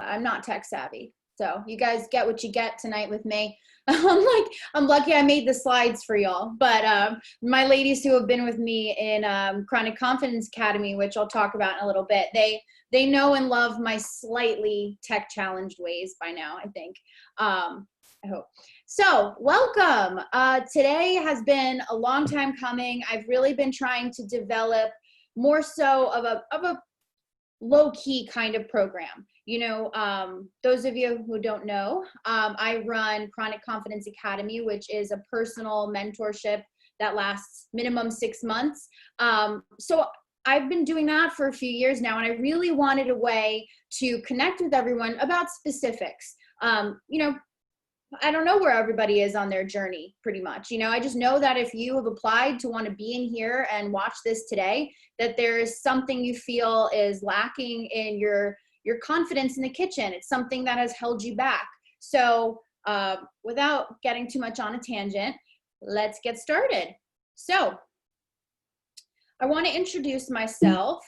I'm not tech savvy. So you guys get what you get tonight with me. I'm lucky I made the slides for y'all. But my ladies who have been with me in Chronic Confidence Academy, which I'll talk about in a little bit, they know and love my slightly tech challenged ways by now, I think. I hope. So welcome. Today has been a long time coming. I've really been trying to develop more so of a low-key kind of program. You know, those of you who don't know, I run Chronic Confidence Academy, which is a personal mentorship that lasts minimum 6 months. So I've been doing that for a few years now, and I really wanted a way to connect with everyone about specifics. You know, I don't know where everybody is on their journey, pretty much. You know, I just know that if you have applied to want to be in here and watch this today, that there is something you feel is lacking in your confidence in the kitchen. It's something that has held you back. So without getting too much on a tangent, let's get started. So I want to introduce myself.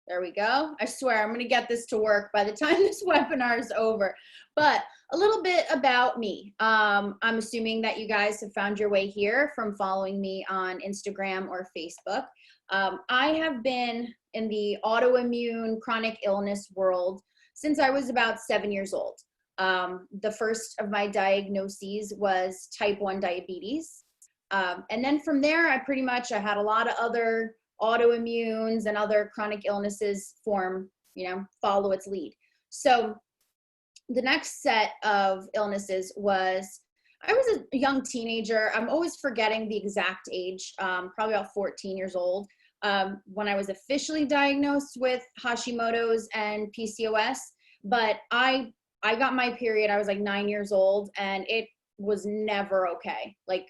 There we go. I swear I'm going to get this to work by the time this webinar is over. But a little bit about me. I'm assuming that you guys have found your way here from following me on Instagram or Facebook. I have been in the autoimmune chronic illness world since I was about 7 years old. The first of my diagnoses was type 1 diabetes. And then from there, I had a lot of other autoimmunes and other chronic illnesses follow its lead. So the next set of illnesses I was a young teenager. I'm always forgetting the exact age, probably about 14 years old, when I was officially diagnosed with Hashimoto's and PCOS. But I got my period, I was like 9 years old, and it was never okay. Like,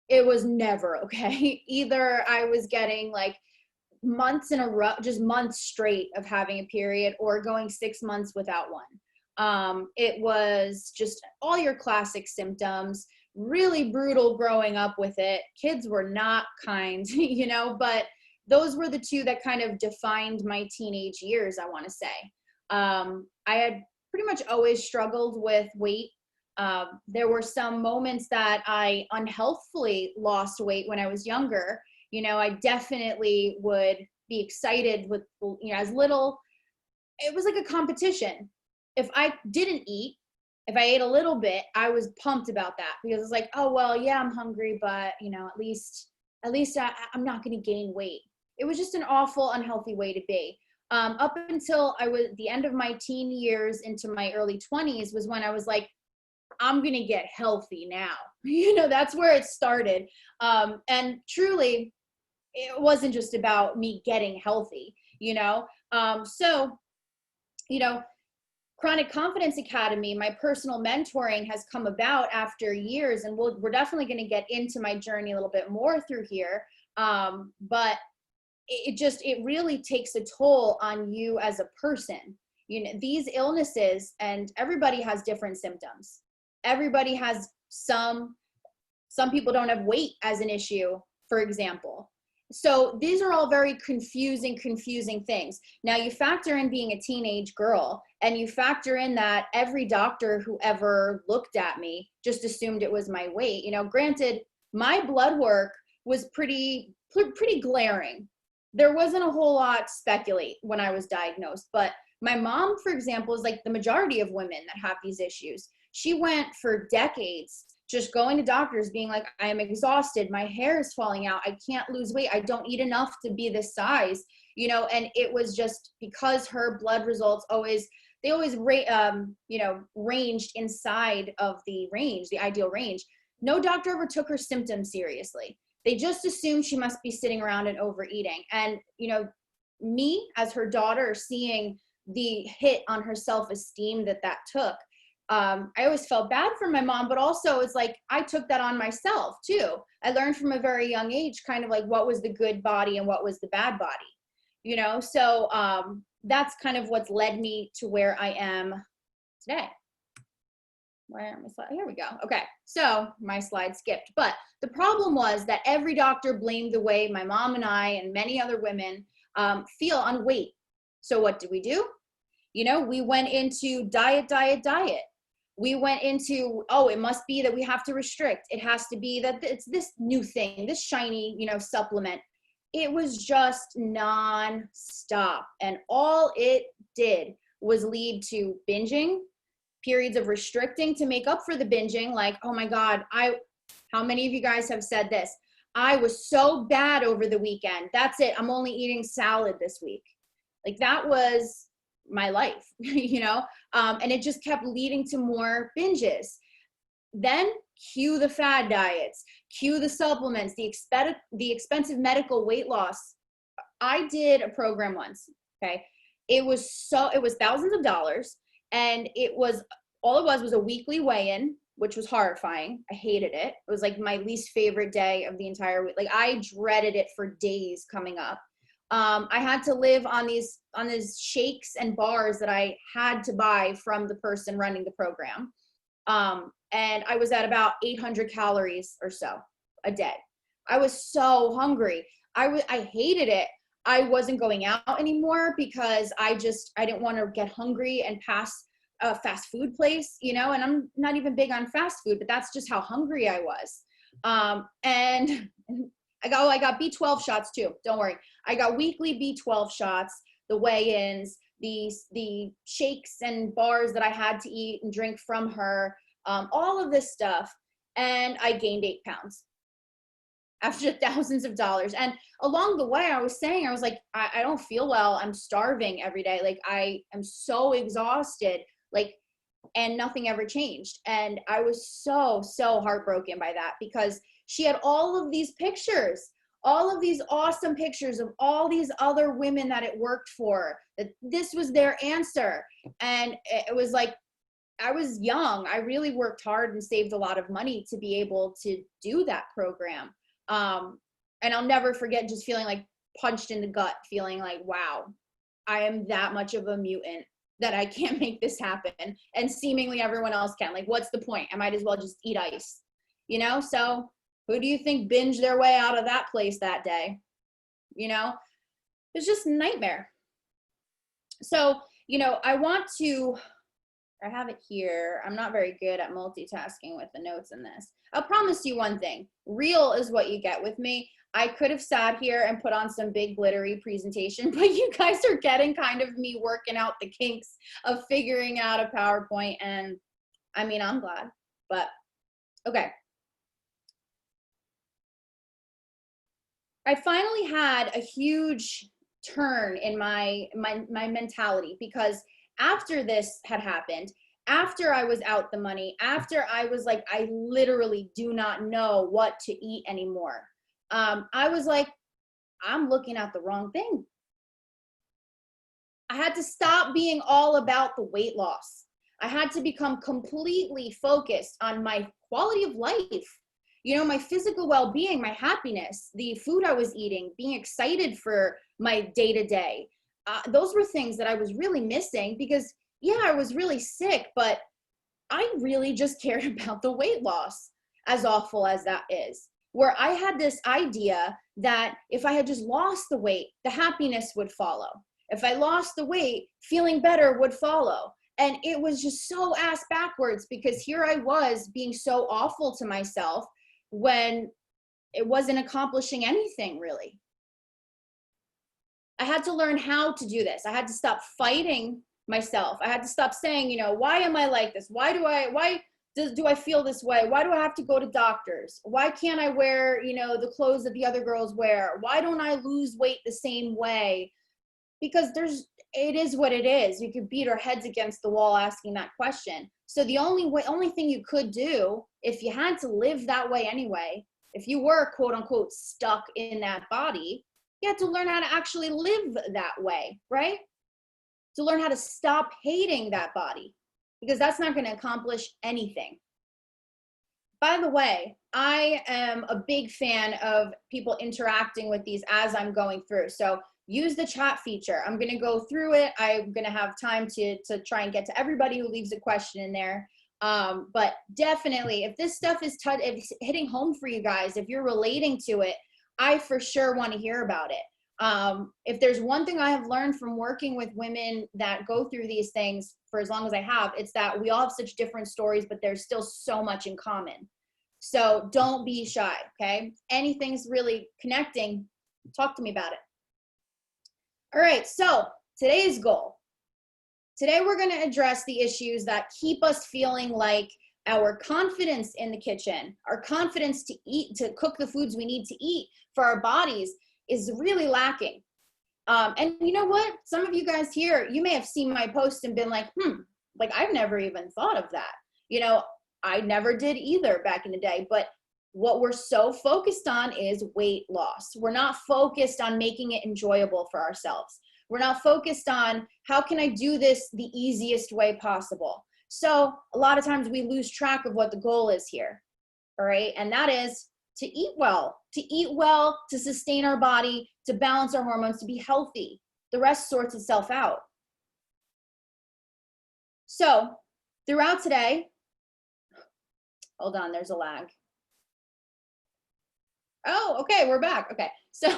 it was never okay. Either I was getting like months in a row, just months straight of having a period, or going 6 months without one. It was just all your classic symptoms, really brutal growing up with it. Kids were not kind, you know, but those were the two that kind of defined my teenage years, I want to say. I had pretty much always struggled with weight. There were some moments that I unhealthfully lost weight when I was younger. You know, I definitely would be excited with, you know, as little, it was like a competition. If I didn't eat, if I ate a little bit, I was pumped about that, because it's like, oh, well, yeah, I'm hungry, but you know, at least I'm not going to gain weight. It was just an awful, unhealthy way to be. Up until I was the end of my teen years into my early 20s was when I was like, I'm going to get healthy now. You know, that's where it started. And truly, it wasn't just about me getting healthy, you know? So, you know, Chronic Confidence Academy, my personal mentoring has come about after years, and we're definitely going to get into my journey a little bit more through here. But it really takes a toll on you as a person. You know, these illnesses, and everybody has different symptoms. Everybody has some people don't have weight as an issue, for example. So these are all very confusing things. Now you factor in being a teenage girl, and you factor in that every doctor who ever looked at me just assumed it was my weight. You know, granted, my blood work was pretty glaring. There wasn't a whole lot to speculate when I was diagnosed, but my mom, for example, is like the majority of women that have these issues. She went for decades just going to doctors being like, I am exhausted, my hair is falling out, I can't lose weight, I don't eat enough to be this size, you know. And it was just because her blood results always ranged inside of the ideal range. No doctor ever took her symptoms seriously. They just assumed she must be sitting around and overeating. And, you know, me as her daughter, seeing the hit on her self-esteem that took, I always felt bad for my mom, but also it's like I took that on myself too. I learned from a very young age kind of like what was the good body and what was the bad body, you know. So that's kind of what's led me to where I am today. Where are my slides? Here we go. Okay, so my slide skipped, but the problem was that every doctor blamed the way my mom and I and many other women feel on weight. So what do? We went into diet. We went into, oh, it must be that we have to restrict. It has to be that it's this new thing, this shiny, supplement. It was just non-stop. And all it did was lead to binging, periods of restricting to make up for the binging. Like, oh my God, how many of you guys have said this? I was so bad over the weekend. That's it. I'm only eating salad this week. Like, that was my life, and it just kept leading to more binges. Then cue the fad diets, cue the supplements, the expensive medical weight loss. I did a program once, okay? It was thousands of dollars, and all it was a weekly weigh-in, which was horrifying. I hated it. It was like my least favorite day of the entire week. Like, I dreaded it for days coming up. I had to live on these shakes and bars that I had to buy from the person running the program. And I was at about 800 calories or so a day. I was so hungry. I hated it. I wasn't going out anymore because I didn't want to get hungry and pass a fast food place, and I'm not even big on fast food, but that's just how hungry I was. And I got B12 shots too. Don't worry. I got weekly B12 shots, the weigh-ins, the shakes and bars that I had to eat and drink from her, all of this stuff. And I gained 8 pounds after thousands of dollars. And along the way, I was like, I don't feel well. I'm starving every day. Like, I am so exhausted, and nothing ever changed. And I was so, so heartbroken by that, because she had all of these pictures, all of these awesome pictures of all these other women that it worked for, that this was their answer. And it was like, I was young. I really worked hard and saved a lot of money to be able to do that program. And I'll never forget just feeling like punched in the gut, feeling like, wow, I am that much of a mutant that I can't make this happen. And seemingly everyone else can. Like, what's the point? I might as well just eat ice, So who do you think binged their way out of that place that day? It's just a nightmare. So, I have it here. I'm not very good at multitasking with the notes in this. I'll promise you one thing. Real is what you get with me. I could have sat here and put on some big glittery presentation, but you guys are getting kind of me working out the kinks of figuring out a PowerPoint. And I'm glad, but okay. I finally had a huge turn in my mentality, because after this had happened, after I was out the money, after I was like, I literally do not know what to eat anymore. I was like, I'm looking at the wrong thing. I had to stop being all about the weight loss. I had to become completely focused on my quality of life, my physical well-being, my happiness, the food I was eating, being excited for my day-to-day. Those were things that I was really missing, because I was really sick, but I really just cared about the weight loss, as awful as that is. Where I had this idea that if I had just lost the weight, the happiness would follow. If I lost the weight, feeling better would follow. And it was just so ass backwards, because here I was being so awful to myself when it wasn't accomplishing anything really. I had to learn how to do this. I had to stop fighting myself. I had to stop saying, why am I like this? Why do I feel this way? Why do I have to go to doctors? Why can't I wear, the clothes that the other girls wear? Why don't I lose weight the same way? Because it is what it is. We could beat our heads against the wall asking that question. So the only thing you could do, if you had to live that way anyway, if you were quote unquote stuck in that body, you had to learn how to actually live that way, right? To learn how to stop hating that body, because that's not going to accomplish anything. By the way, I am a big fan of people interacting with these as I'm going through. So use the chat feature. I'm going to go through it. I'm going to have time to try and get to everybody who leaves a question in there. But definitely, if this stuff is if it's hitting home for you guys, if you're relating to it, I for sure want to hear about it. If there's one thing I have learned from working with women that go through these things for as long as I have, it's that we all have such different stories, but there's still so much in common. So don't be shy, okay? Anything's really connecting, talk to me about it. All right, so today's goal. Today we're going to address the issues that keep us feeling like our confidence in the kitchen, our confidence to eat, to cook the foods we need to eat for our bodies is really lacking. And you know what? Some of you guys here, you may have seen my post and been like, like I've never even thought of that. You know, I never did either back in the day, but what we're so focused on is weight loss. We're not focused on making it enjoyable for ourselves. We're not focused on how can I do this the easiest way possible. So a lot of times we lose track of what the goal is here. All right. And that is to eat well, to sustain our body, to balance our hormones, to be healthy. The rest sorts itself out. So throughout today, hold on, there's a lag. Oh, okay, we're back. Okay, so,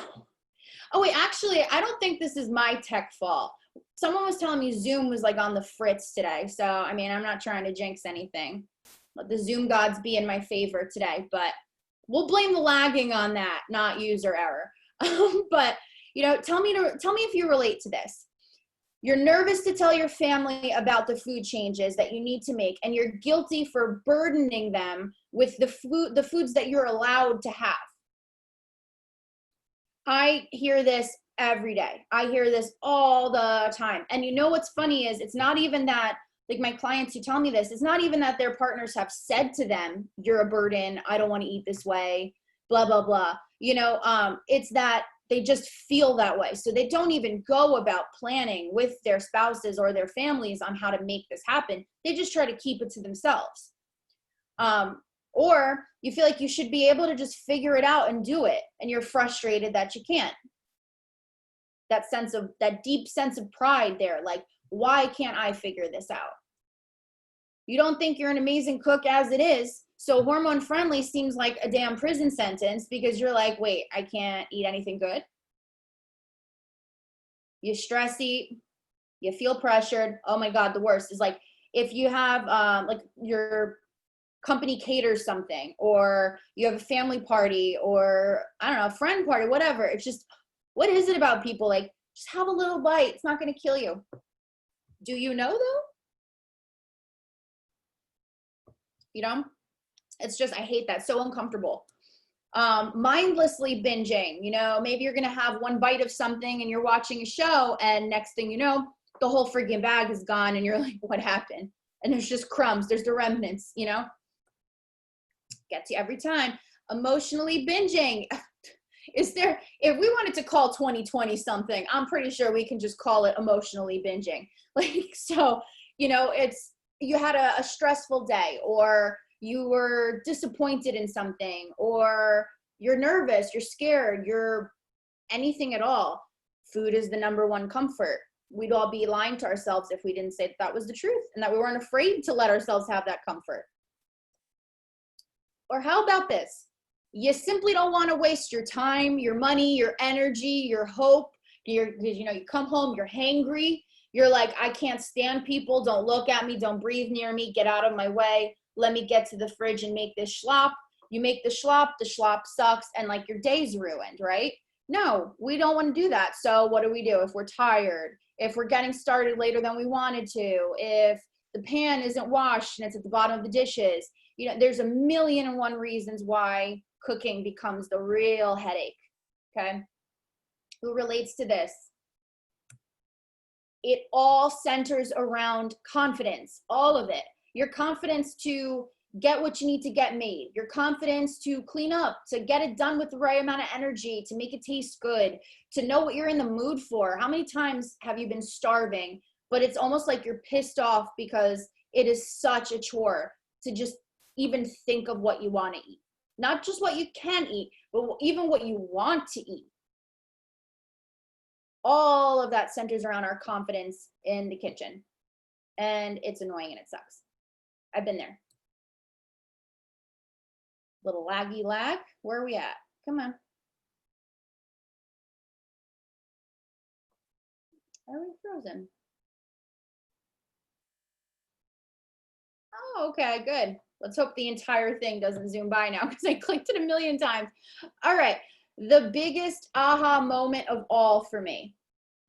oh wait, actually, I don't think this is my tech fault. Someone was telling me Zoom was like on the fritz today. So, I mean, I'm not trying to jinx anything. Let the Zoom gods be in my favor today, but we'll blame the lagging on that, not user error. But, you know, tell me if you relate to this. You're nervous to tell your family about the food changes that you need to make, and you're guilty for burdening them with the foods that you're allowed to have. I hear this every day. I hear this all the time. And you know what's funny is it's not even that, like my clients who tell me this, it's not even that their partners have said to them, you're a burden, I don't want to eat this way, blah, blah, blah. You know, it's that they just feel that way. So they don't even go about planning with their spouses or their families on how to make this happen. They just try to keep it to themselves. Or you feel like you should be able to just figure it out and do it, and you're frustrated that you can't. That deep sense of pride there, like, why can't I figure this out? You don't think you're an amazing cook as it is, so hormone friendly seems like a damn prison sentence because you're like, wait, I can't eat anything good. You stress eat, you feel pressured. Oh my God, the worst is like if you have like your company caters something, or you have a family party, or I don't know, a friend party, whatever. It's just, what is it about people? Like, just have a little bite. It's not going to kill you. Do you know though? You know, it's just, I hate that. So uncomfortable. Mindlessly binging, you know, maybe you're going to have one bite of something and you're watching a show, and next thing you know, the whole freaking bag is gone and you're like, what happened? And there's just crumbs. There's the remnants, you know? Gets you every time. Emotionally binging. Is there, if we wanted to call 2020 something, I'm pretty sure we can just call it emotionally binging. Like, so, you know, it's, you had a stressful day, or you were disappointed in something, or you're nervous, you're scared, you're anything at all. Food is the number one comfort. We'd all be lying to ourselves if we didn't say that was the truth and that we weren't afraid to let ourselves have that comfort. Or how about this? You simply don't want to waste your time, your money, your energy, your hope. You come home, you're hangry. You're like, I can't stand people. Don't look at me. Don't breathe near me. Get out of my way. Let me get to the fridge and make this schlop. You make the schlop sucks, and like your day's ruined, right? No, we don't want to do that. So what do? If we're tired, if we're getting started later than we wanted to, if the pan isn't washed and it's at the bottom of the dishes, you know, there's a million and one reasons why cooking becomes the real headache. Okay. Who relates to this? It all centers around confidence, all of it. Your confidence to get what you need to get made, your confidence to clean up, to get it done with the right amount of energy, to make it taste good, to know what you're in the mood for. How many times have you been starving, but it's almost like you're pissed off because it is such a chore to just even think of what you want to eat? Not just what you can eat, but even what you want to eat. All of that centers around our confidence in the kitchen. And it's annoying and it sucks. I've been there. Little laggy lag. Where are we at? Come on. Why are we frozen? Oh, okay, good. Let's hope the entire thing doesn't zoom by now because I clicked it a million times. All right, the biggest aha moment of all for me,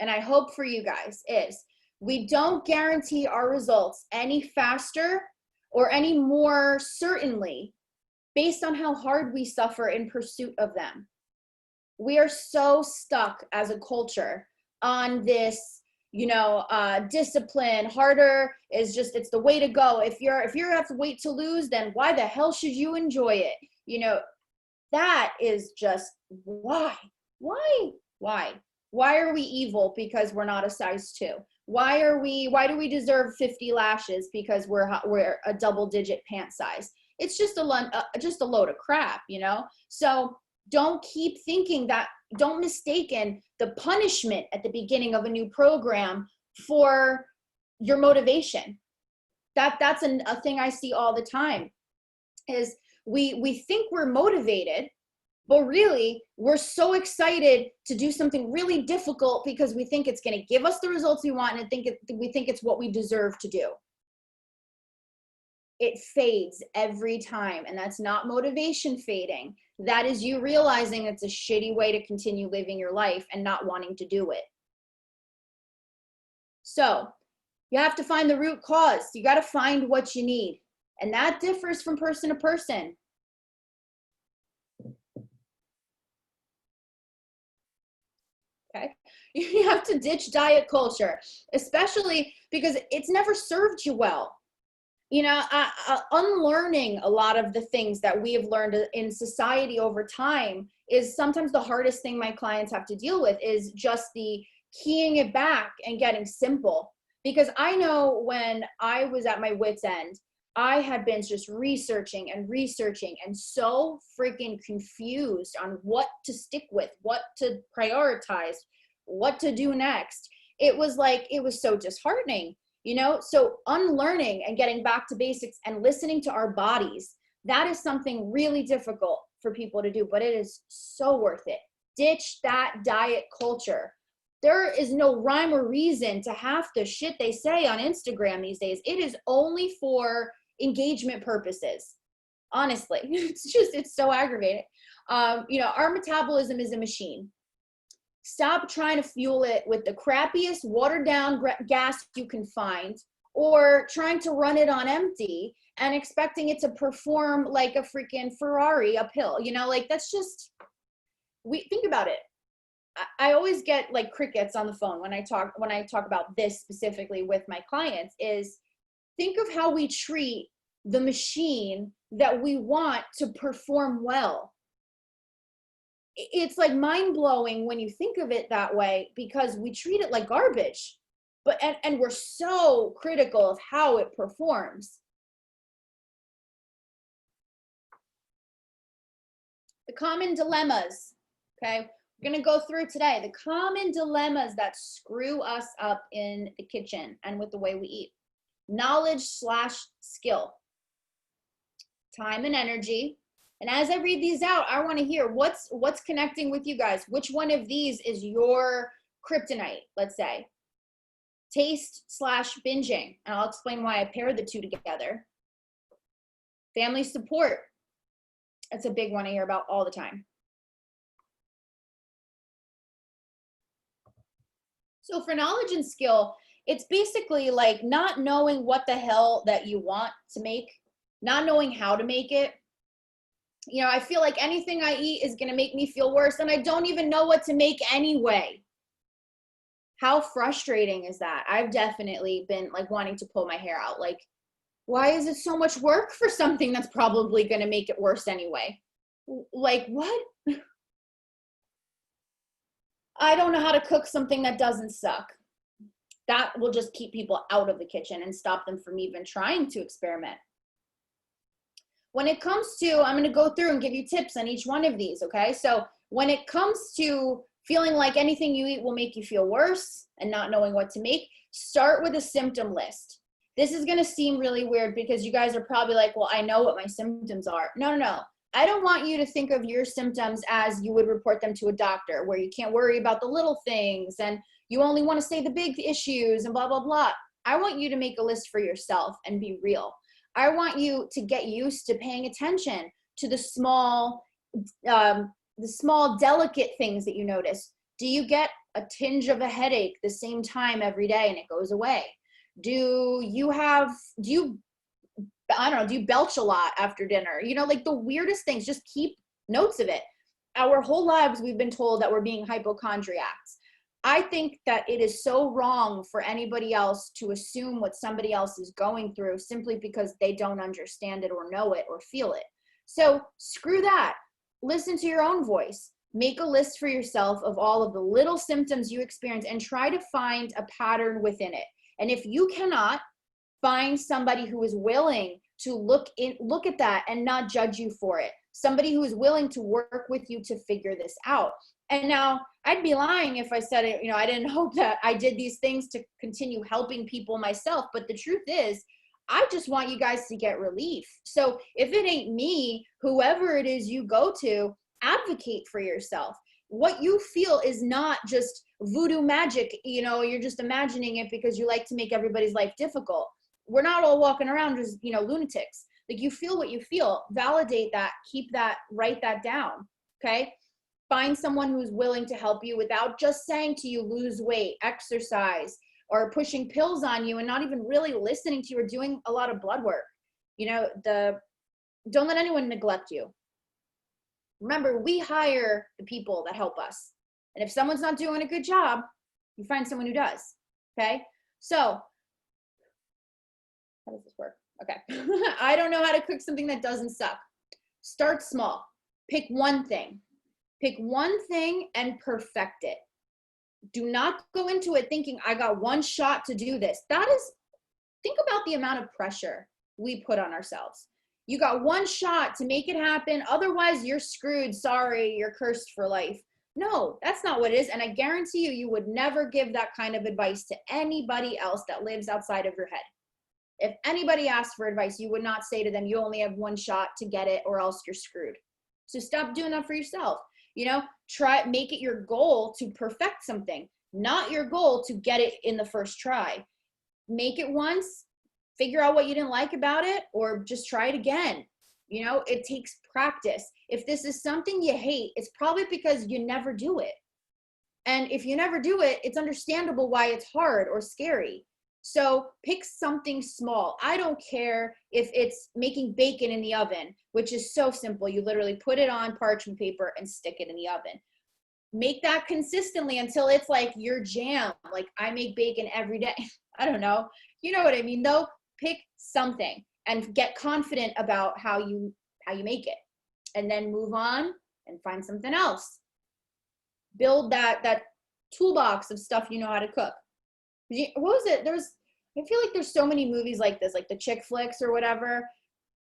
and I hope for you guys, is we don't guarantee our results any faster or any more certainly based on how hard we suffer in pursuit of them. We are so stuck as a culture on this, discipline. Harder is just, it's the way to go. If you have to wait to lose, then why the hell should you enjoy it? That is just why are we evil because we're not a size 2? Why do we deserve 50 lashes because we're a double digit pant size? It's just a load of crap, So don't keep thinking that, don't mistaken the punishment at the beginning of a new program for your motivation. That's a thing I see all the time is we think we're motivated, but really we're so excited to do something really difficult because we think it's going to give us the results we want, and we think it's what we deserve to do. It fades every time, and that's not motivation fading. That is you realizing it's a shitty way to continue living your life and not wanting to do it. So you have to find the root cause. You got to find what you need, and that differs from person to person. Okay, you have to ditch diet culture, especially because it's never served you well. Unlearning a lot of the things that we have learned in society over time is sometimes the hardest thing my clients have to deal with, is just the keying it back and getting simple. Because I know when I was at my wit's end, I had been just researching and so freaking confused on what to stick with, what to prioritize, what to do next. It was so disheartening. So unlearning and getting back to basics and listening to our bodies, that is something really difficult for people to do, but it is so worth it. Ditch that diet culture. There is no rhyme or reason to half the shit they say on Instagram these days. It is only for engagement purposes. Honestly, it's so aggravating. Our metabolism is a machine. Stop trying to fuel it with the crappiest watered down gas you can find, or trying to run it on empty and expecting it to perform like a freaking Ferrari uphill. That's just, think about it. I always get like crickets on the phone when I talk about this specifically with my clients. Is think of how we treat the machine that we want to perform well. It's like mind-blowing when you think of it that way, because we treat it like garbage, and we're so critical of how it performs. The common dilemmas, okay? We're gonna go through today the common dilemmas that screw us up in the kitchen and with the way we eat. Knowledge/skill, time and energy. And as I read these out, I want to hear what's connecting with you guys. Which one of these is your kryptonite, let's say? Taste/binging, and I'll explain why I paired the two together. Family support. That's a big one I hear about all the time. So for knowledge and skill, it's basically like not knowing what the hell that you want to make, not knowing how to make it. I feel like anything I eat is going to make me feel worse, and I don't even know what to make anyway. How frustrating is that? I've definitely been like wanting to pull my hair out. Like, why is it so much work for something that's probably going to make it worse anyway? Like, what? I don't know how to cook something that doesn't suck. That will just keep people out of the kitchen and stop them from even trying to experiment. When it comes to, I'm going to go through and give you tips on each one of these, okay? So when it comes to feeling like anything you eat will make you feel worse and not knowing what to make, start with a symptom list. This is going to seem really weird because you guys are probably like, well, I know what my symptoms are. No. I don't want you to think of your symptoms as you would report them to a doctor, where you can't worry about the little things and you only want to say the big issues and blah, blah, blah. I want you to make a list for yourself and be real. I want you to get used to paying attention to the small, delicate things that you notice. Do you get a tinge of a headache the same time every day and it goes away? Do you belch a lot after dinner? Like the weirdest things, just keep notes of it. Our whole lives, we've been told that we're being hypochondriacs. I think that it is so wrong for anybody else to assume what somebody else is going through simply because they don't understand it or know it or feel it. So screw that. Listen to your own voice. Make a list for yourself of all of the little symptoms you experience and try to find a pattern within it. And if you cannot, find somebody who is willing to look at that and not judge you for it. Somebody who is willing to work with you to figure this out. And now I'd be lying if I said it, I didn't hope that I did these things to continue helping people myself. But the truth is, I just want you guys to get relief. So if it ain't me, whoever it is you go to, advocate for yourself. What you feel is not just voodoo magic, you're just imagining it because you like to make everybody's life difficult. We're not all walking around as, lunatics. Like, you feel what you feel, validate that, keep that, write that down. Okay. Find someone who's willing to help you without just saying to you, lose weight, exercise, or pushing pills on you and not even really listening to you or doing a lot of blood work. Don't let anyone neglect you. Remember, we hire the people that help us. And if someone's not doing a good job, you find someone who does. Okay. So how does this work? Okay. I don't know how to cook something that doesn't suck. Start small. Pick one thing. Pick one thing and perfect it. Do not go into it thinking, I got one shot to do this. Think about the amount of pressure we put on ourselves. You got one shot to make it happen. Otherwise, you're screwed. Sorry, you're cursed for life. No, that's not what it is. And I guarantee you would never give that kind of advice to anybody else that lives outside of your head. If anybody asks for advice, you would not say to them, you only have one shot to get it or else you're screwed. So stop doing that for yourself. Make it your goal to perfect something, not your goal to get it in the first try. Make it once, figure out what you didn't like about it, or just try it again. It takes practice. If this is something you hate, it's probably because you never do it. And if you never do it, it's understandable why it's hard or scary. So pick something small. I don't care if it's making bacon in the oven, which is so simple. You literally put it on parchment paper and stick it in the oven. Make that consistently until it's like your jam. Like, I make bacon every day. I don't know. You know what I mean, though? Pick something and get confident about how you make it. And then move on and find something else. Build that toolbox of stuff you know how to cook. What was it? I feel like there's so many movies like this, like the chick flicks or whatever.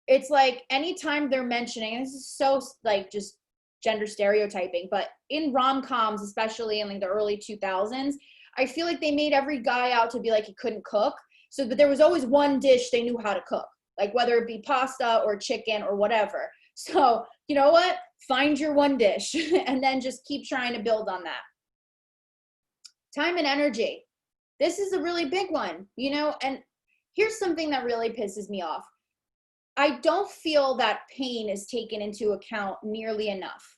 It's like anytime they're mentioning, and this is so like just gender stereotyping, but in rom-coms, especially in like the early 2000s, I feel like they made every guy out to be like he couldn't cook. But there was always one dish they knew how to cook, like whether it be pasta or chicken or whatever. So you know what? Find your one dish and then just keep trying to build on that. Time and energy. This is a really big one, and here's something that really pisses me off. I don't feel that pain is taken into account nearly enough.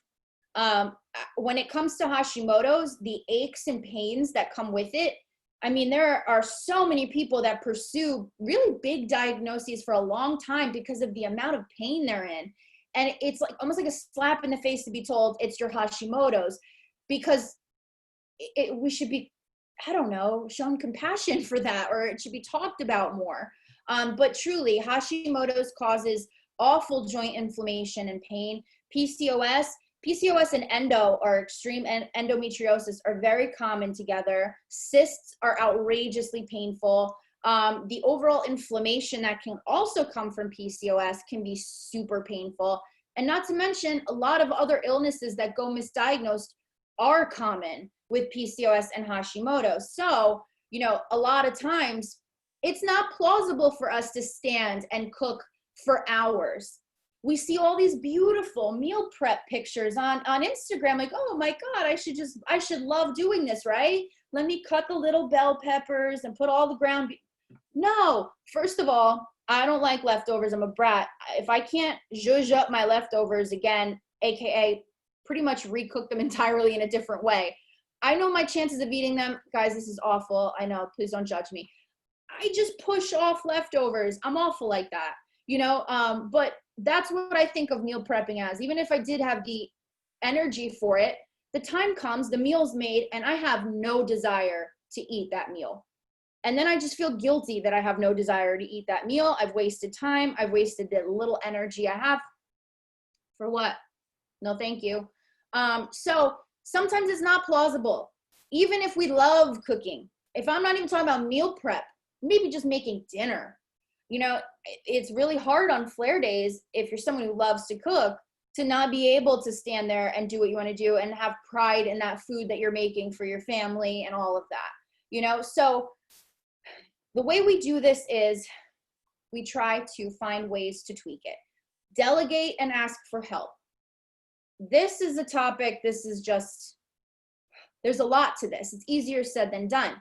When it comes to Hashimoto's, the aches and pains that come with it, there are so many people that pursue really big diagnoses for a long time because of the amount of pain they're in. And it's like almost like a slap in the face to be told it's your Hashimoto's, because we should be, I don't know, shown compassion for that, or it should be talked about more. But truly, Hashimoto's causes awful joint inflammation and pain. PCOS and endo, or extreme endometriosis, are very common together. Cysts are outrageously painful. The overall inflammation that can also come from PCOS can be super painful. And not to mention, a lot of other illnesses that go misdiagnosed are common with PCOS and Hashimoto's. So, a lot of times it's not plausible for us to stand and cook for hours. We see all these beautiful meal prep pictures on Instagram, like, oh my God, I should love doing this, right? let me cut the little bell peppers and put all the ground beef. No, first of all, I don't like leftovers. I'm a brat. If I can't zhuzh up my leftovers again, AKA pretty much recook them entirely in a different way, I know my chances of eating them. Guys, this is awful. I know, please don't judge me. I just push off leftovers. I'm awful like that, you know? But that's what I think of meal prepping as. Even if I did have the energy for it, the time comes, the meal's made, and I have no desire to eat that meal. And then I just feel guilty that I have no desire to eat that meal. I've wasted time. I've wasted the little energy I have. For what? No, thank you. So sometimes it's not plausible. Even if we love cooking, if I'm not even talking about meal prep, maybe just making dinner. You know, it's really hard on flare days, if you're someone who loves to cook, to not be able to stand there and do what you want to do and have pride in that food that you're making for your family and all of that, you know? So the way we do this is we try to find ways to tweak it. Delegate and ask for help. This is a topic, this is just, there's a lot to this. It's easier said than done.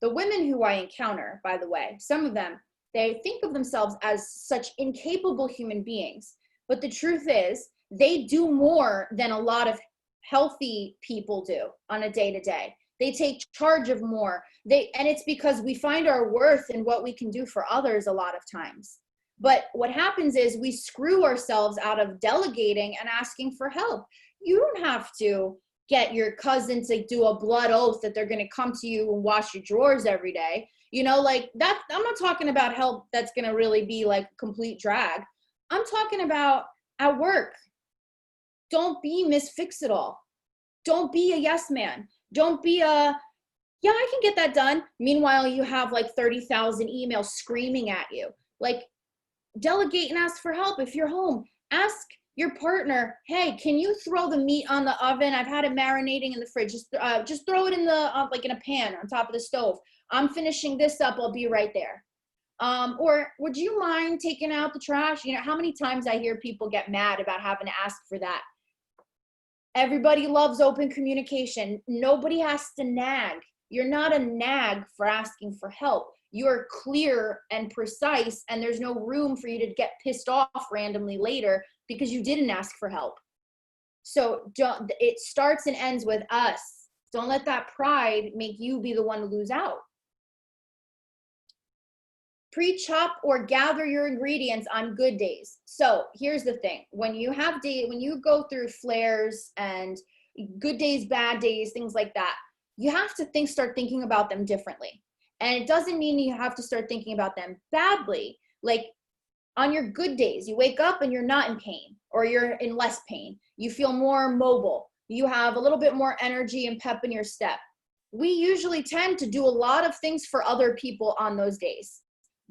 The women who I encounter, by the way, some of them, they think of themselves as such incapable human beings. But the truth is, they do more than a lot of healthy people do on a day-to-day. They take charge of more. And it's because we find our worth in what we can do for others a lot of times. But what happens is we screw ourselves out of delegating and asking for help. You don't have to get your cousin to do a blood oath that they're going to come to you and wash your drawers every day. You know, like that. I'm not talking about help that's going to really be like complete drag. I'm talking about at work. Don't be Miss Fix-It-All. Don't be a yes man. Don't be a, yeah, I can get that done. Meanwhile, you have like 30,000 emails screaming at you. Like, delegate and ask for help. If you're home, ask your partner, hey, can you throw the meat on the oven? I've had it marinating in the fridge. Just throw it in the like in a pan on top of the stove. I'm finishing this up. I'll be right there. Or would you mind taking out the trash? You know, how many times I hear people get mad about having to ask for that. Everybody loves open communication. Nobody has to nag. You're not a nag for asking for help. You're clear and precise, and there's no room for you to get pissed off randomly later because you didn't ask for help. So it starts and ends with us. Don't let that pride make you be the one to lose out. Pre-chop or gather your ingredients on good days. So here's the thing. When you go through flares and good days, bad days, things like that, you have to start thinking about them differently. And it doesn't mean you have to start thinking about them badly. Like on your good days, you wake up and you're not in pain, or you're in less pain. You feel more mobile. You have a little bit more energy and pep in your step. We usually tend to do a lot of things for other people on those days.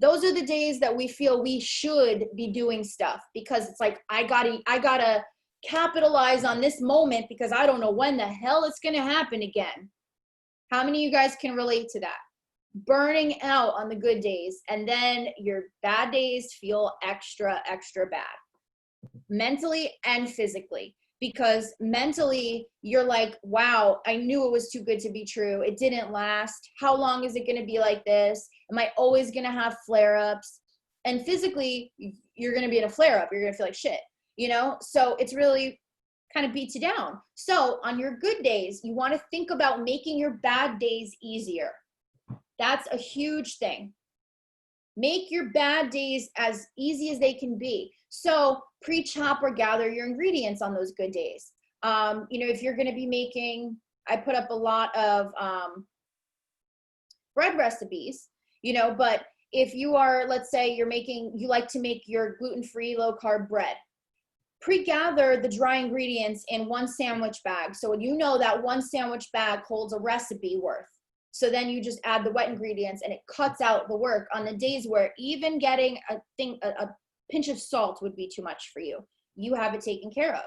Those are the days that we feel we should be doing stuff, because it's like, I gotta capitalize on this moment because I don't know when the hell it's gonna happen again. How many of you guys can relate to that? Burning out on the good days, and then your bad days feel extra, extra bad, mentally and physically. Because mentally, you're like, wow, I knew it was too good to be true. It didn't last. How long is it going to be like this? Am I always going to have flare-ups? And physically, you're going to be in a flare-up. You're going to feel like shit, you know? So it's really kind of beats you down. So on your good days, you want to think about making your bad days easier. That's a huge thing. Make your bad days as easy as they can be. So pre-chop or gather your ingredients on those good days. You know, if you're going to be making, I put up a lot of bread recipes, you know, but if you are, let's say you like to make your gluten-free, low-carb bread, pre-gather the dry ingredients in one sandwich bag. So you know that one sandwich bag holds a recipe worth. So then you just add the wet ingredients, and it cuts out the work on the days where even getting a pinch of salt would be too much for you. You have it taken care of.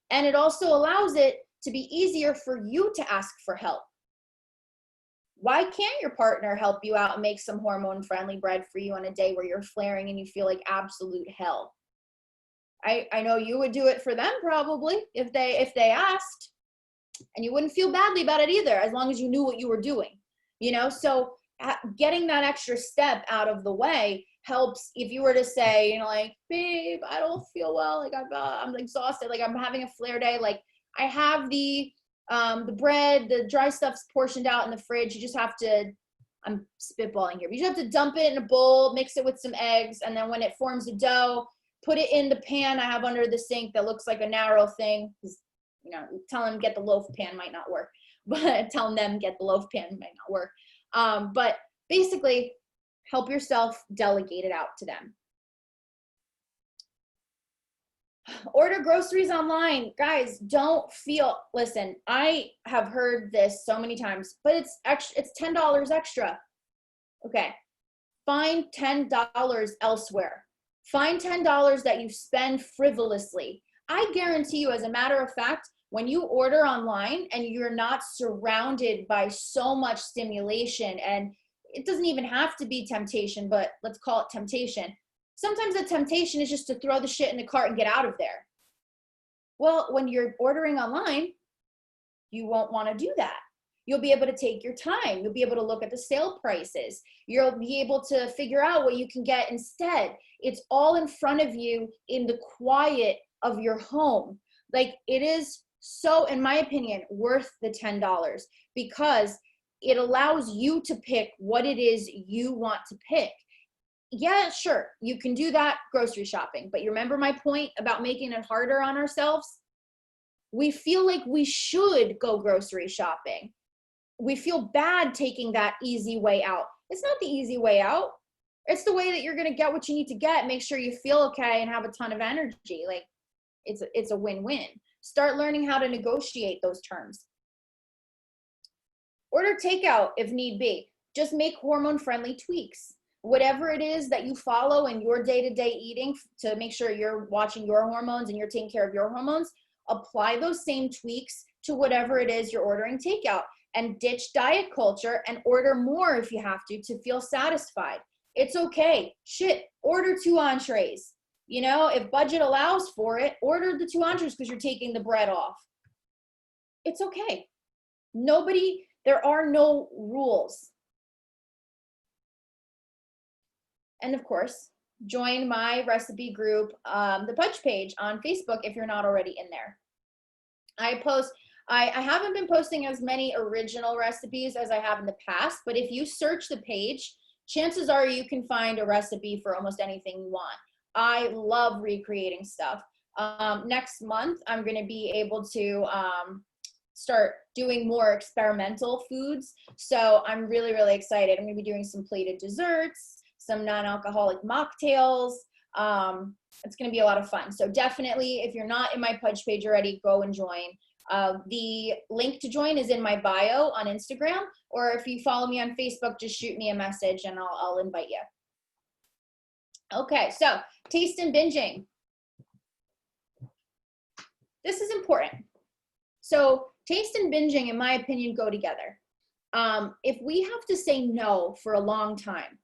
And it also allows it to be easier for you to ask for help. Why can't your partner help you out and make some hormone-friendly bread for you on a day where you're flaring and you feel like absolute hell? I know you would do it for them probably if they asked, and you wouldn't feel badly about it either, as long as you knew what you were doing. you know? So getting that extra step out of the way helps. If you were to say, you know, like, babe, I don't feel well, like I'm exhausted, like I'm having a flare day, like I have the bread, the dry stuff's portioned out in the fridge. You just have to, I'm spitballing here, but you just have to dump it in a bowl, mix it with some eggs, and then when it forms a dough, put it in the pan I have under the sink that looks like a narrow thing. You know, telling them get the loaf pan might not work, but telling them get the loaf pan might not work. But basically, help yourself delegate it out to them. Order groceries online. Guys, don't feel, listen, I have heard this so many times, but it's $10 extra. Okay. Find $10 elsewhere. Find $10 that you spend frivolously. I guarantee you, as a matter of fact, when you order online and you're not surrounded by so much stimulation, and it doesn't even have to be temptation, but let's call it temptation. Sometimes the temptation is just to throw the shit in the cart and get out of there. Well, when you're ordering online, you won't want to do that. You'll be able to take your time. You'll be able to look at the sale prices. You'll be able to figure out what you can get instead. It's all in front of you in the quiet of your home. Like, it is so, in my opinion, worth the $10 because it allows you to pick what it is you want to pick. Yeah, sure, you can do that grocery shopping, but you remember my point about making it harder on ourselves? We feel like we should go grocery shopping. We feel bad taking that easy way out. It's not the easy way out. It's the way that you're gonna get what you need to get, make sure you feel okay and have a ton of energy. Like, it's a win-win. Start learning how to negotiate those terms. Order takeout if need be. Just make hormone-friendly tweaks. Whatever it is that you follow in your day-to-day eating to make sure you're watching your hormones and you're taking care of your hormones, apply those same tweaks to whatever it is you're ordering takeout, and ditch diet culture and order more if you have to feel satisfied. It's okay. Shit, order 2 entrees. You know, if budget allows for it, order the 2 entrees because you're taking the bread off. It's okay. There are no rules. And of course, join my recipe group, the Pudge page on Facebook if you're not already in there. I haven't been posting as many original recipes as I have in the past, but if you search the page, chances are you can find a recipe for almost anything you want. I love recreating stuff. Next month, I'm going to be able to start doing more experimental foods. So I'm really, really excited. I'm going to be doing some plated desserts, some non-alcoholic mocktails. It's going to be a lot of fun. So definitely, if you're not in my Pudge page already, go and join. The link to join is in my bio on Instagram, or if you follow me on Facebook, just shoot me a message and I'll invite you. Okay, so taste and binging. This is important. So taste and binging, in my opinion, go together. If we have to say no for a long time,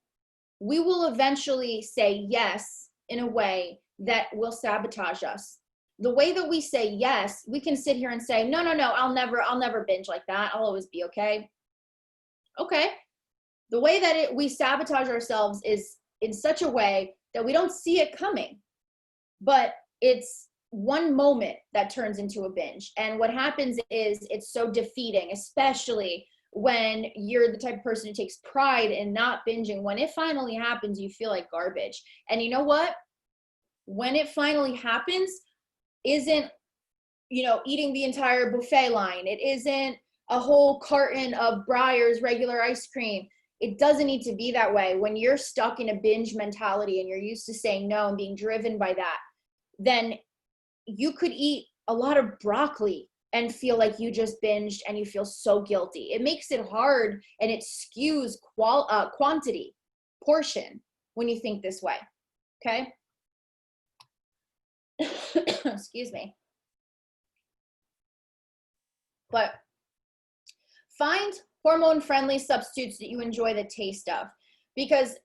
we will eventually say yes in a way that will sabotage us. The way that we say yes, we can sit here and say, no, I'll never binge like that. I'll always be okay. Okay. The way that we sabotage ourselves is in such a way that we don't see it coming, but it's one moment that turns into a binge. And what happens is it's so defeating, especially when you're the type of person who takes pride in not binging. When it finally happens, you feel like garbage. And you know what? When it finally happens, isn't, eating the entire buffet line. It isn't a whole carton of Breyer's regular ice cream. It doesn't need to be that way. When you're stuck in a binge mentality and you're used to saying no and being driven by that, then you could eat a lot of broccoli and feel like you just binged and you feel so guilty. It makes it hard and it skews quantity, portion, when you think this way, okay? Excuse me. But find hormone-friendly substitutes that you enjoy the taste of, because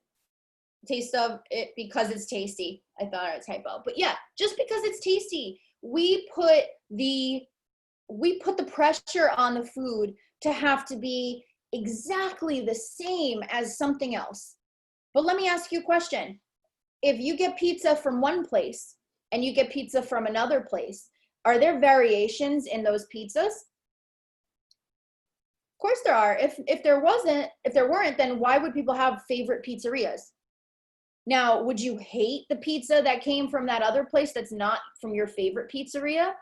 it's tasty. I thought I was typo, but yeah, just because it's tasty, we put the pressure on the food to have to be exactly the same as something else. But let me ask you a question. If you get pizza from one place and you get pizza from another place, are there variations in those pizzas? Of course there are. If there weren't, then why would people have favorite pizzerias? Now, would you hate the pizza that came from that other place that's not from your favorite pizzeria?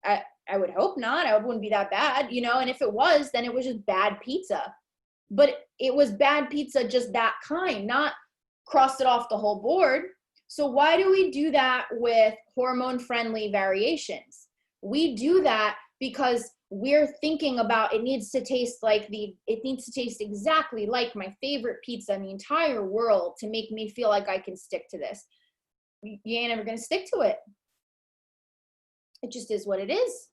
I would hope not. I wouldn't be that bad, you know, and if it was, then it was just bad pizza. But it was bad pizza, just that kind, not crossed it off the whole board. So why do we do that with hormone-friendly variations? We do that because we're thinking about it needs to taste exactly like my favorite pizza in the entire world to make me feel like I can stick to this. You ain't ever gonna stick to it. It just is what it is.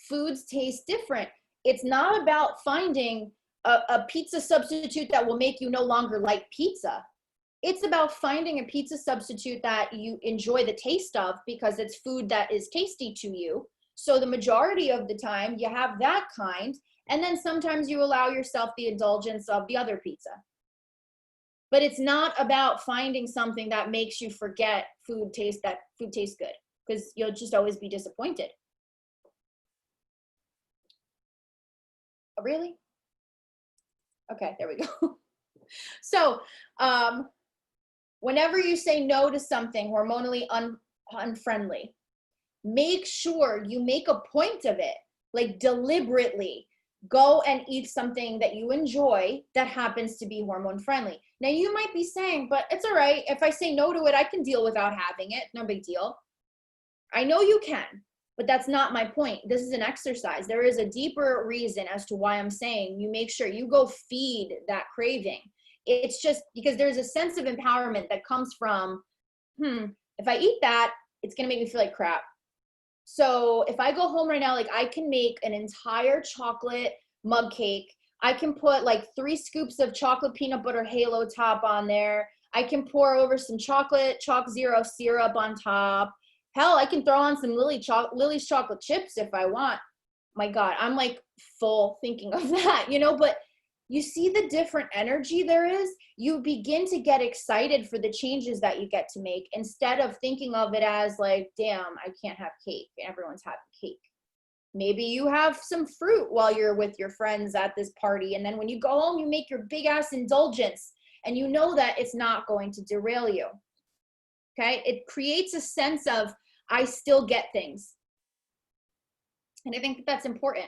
Foods taste different. It's not about finding a pizza substitute that will make you no longer like pizza. It's about finding a pizza substitute that you enjoy the taste of because it's food that is tasty to you. So the majority of the time you have that kind, and then sometimes you allow yourself the indulgence of the other pizza. But it's not about finding something that makes you forget food tastes good, because you'll just always be disappointed. Oh, really? Okay, there we go. So whenever you say no to something hormonally unfriendly, make sure you make a point of it, like deliberately go and eat something that you enjoy that happens to be hormone friendly. Now you might be saying, but it's all right. If I say no to it, I can deal without having it. No big deal. I know you can, but that's not my point. This is an exercise. There is a deeper reason as to why I'm saying you make sure you go feed that craving. It's just because there's a sense of empowerment that comes from, if I eat that, it's going to make me feel like crap. So if I go home right now, like I can make an entire chocolate mug cake. I can put like 3 scoops of chocolate peanut butter halo top on there. I can pour over some chocolate Chalk Zero syrup on top. Hell, I can throw on some Lily's chocolate chips if I want. My God, I'm like full thinking of that, you know, but you see the different energy there is. You begin to get excited for the changes that you get to make instead of thinking of it as like, damn, I can't have cake. Everyone's having cake. Maybe you have some fruit while you're with your friends at this party. And then when you go home, you make your big ass indulgence and you know that it's not going to derail you. Okay. It creates a sense of, I still get things. And I think that that's important.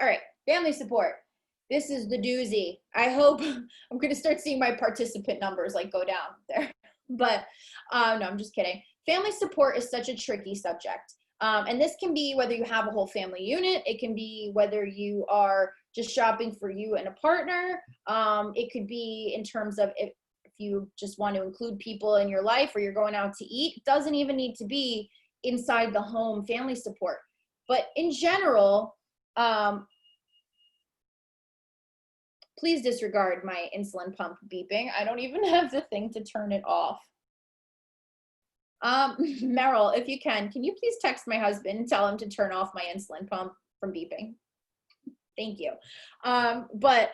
All right. Family support. This is the doozy. I hope I'm going to start seeing my participant numbers like go down there. But no, I'm just kidding. Family support is such a tricky subject. And this can be whether you have a whole family unit. It can be whether you are just shopping for you and a partner. It could be in terms of if you just want to include people in your life or you're going out to eat. It doesn't even need to be inside the home family support. But in general, please disregard my insulin pump beeping. I don't even have the thing to turn it off. Meryl, if you can you please text my husband and tell him to turn off my insulin pump from beeping? Thank you. But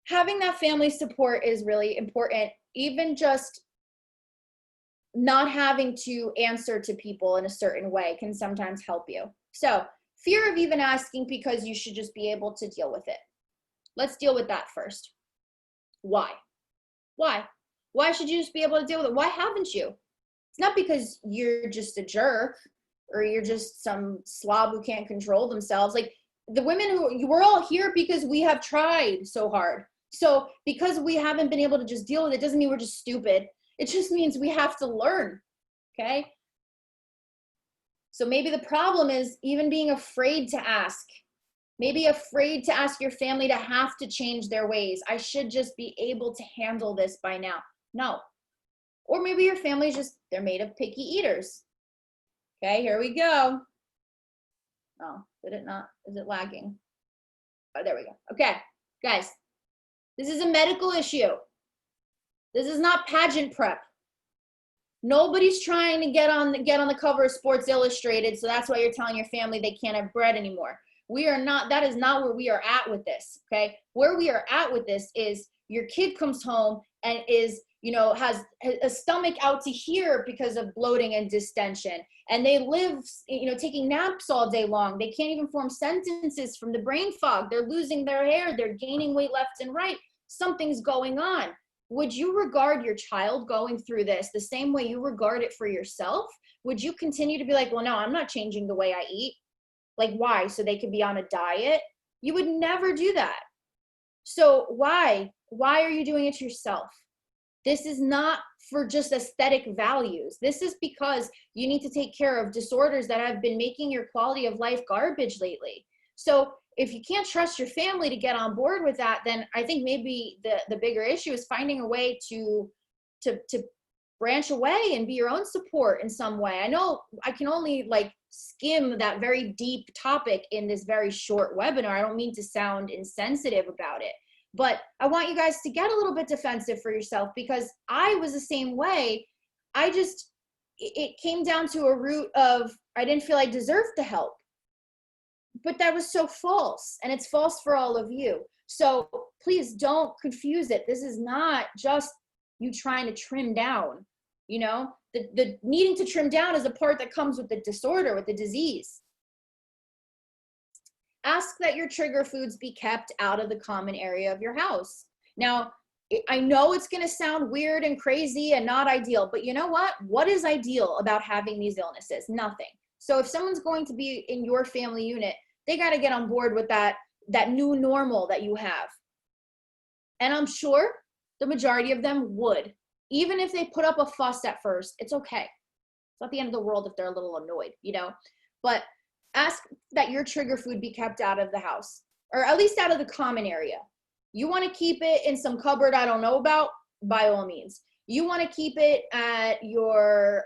having that family support is really important. Even just not having to answer to people in a certain way can sometimes help you. So fear of even asking because you should just be able to deal with it. Let's deal with that first. Why? Why should you just be able to deal with it? Why haven't you? It's not because you're just a jerk or you're just some slob who can't control themselves. Like the women we're all here because we have tried so hard. So because we haven't been able to just deal with it doesn't mean we're just stupid. It just means we have to learn, okay? So maybe the problem is even being afraid to ask. Maybe afraid to ask your family to have to change their ways. I should just be able to handle this by now. No. Or maybe your family's just, they're made of picky eaters. Okay, here we go. Oh, did it not? Is it lagging? Oh, there we go. Okay, guys, this is a medical issue. This is not pageant prep. Nobody's trying to get on the cover of Sports Illustrated, so that's why you're telling your family they can't have bread anymore. We are not, that is not where we are at with this, okay? Where we are at with this is your kid comes home and is, you know, has a stomach out to here because of bloating and distension. And they live, you know, taking naps all day long. They can't even form sentences from the brain fog. They're losing their hair. They're gaining weight left and right. Something's going on. Would you regard your child going through this the same way you regard it for yourself? Would you continue to be like, well, no, I'm not changing the way I eat? Like, why? So they could be on a diet? You would never do that. So why? Why are you doing it to yourself? This is not for just aesthetic values. This is because you need to take care of disorders that have been making your quality of life garbage lately. So if you can't trust your family to get on board with that, then I think maybe the bigger issue is finding a way to branch away and be your own support in some way. I know I can only like skim that very deep topic in this very short webinar. I don't mean to sound insensitive about it, but I want you guys to get a little bit defensive for yourself, because I was the same way. It came down to a root of, I didn't feel I deserved the help. But that was so false, and it's false for all of you. So please don't confuse it. This is not just you trying to trim down, you know, the needing to trim down is a part that comes with the disorder, with the disease. Ask that your trigger foods be kept out of the common area of your house. Now, I know it's going to sound weird and crazy and not ideal, but you know what? What is ideal about having these illnesses? Nothing. So if someone's going to be in your family unit, they got to get on board with that new normal that you have. And I'm sure the majority of them would. Even if they put up a fuss at first, it's okay. It's not the end of the world if they're a little annoyed, you know? But ask that your trigger food be kept out of the house, or at least out of the common area. You want to keep it in some cupboard I don't know about, by all means. You want to keep it at your,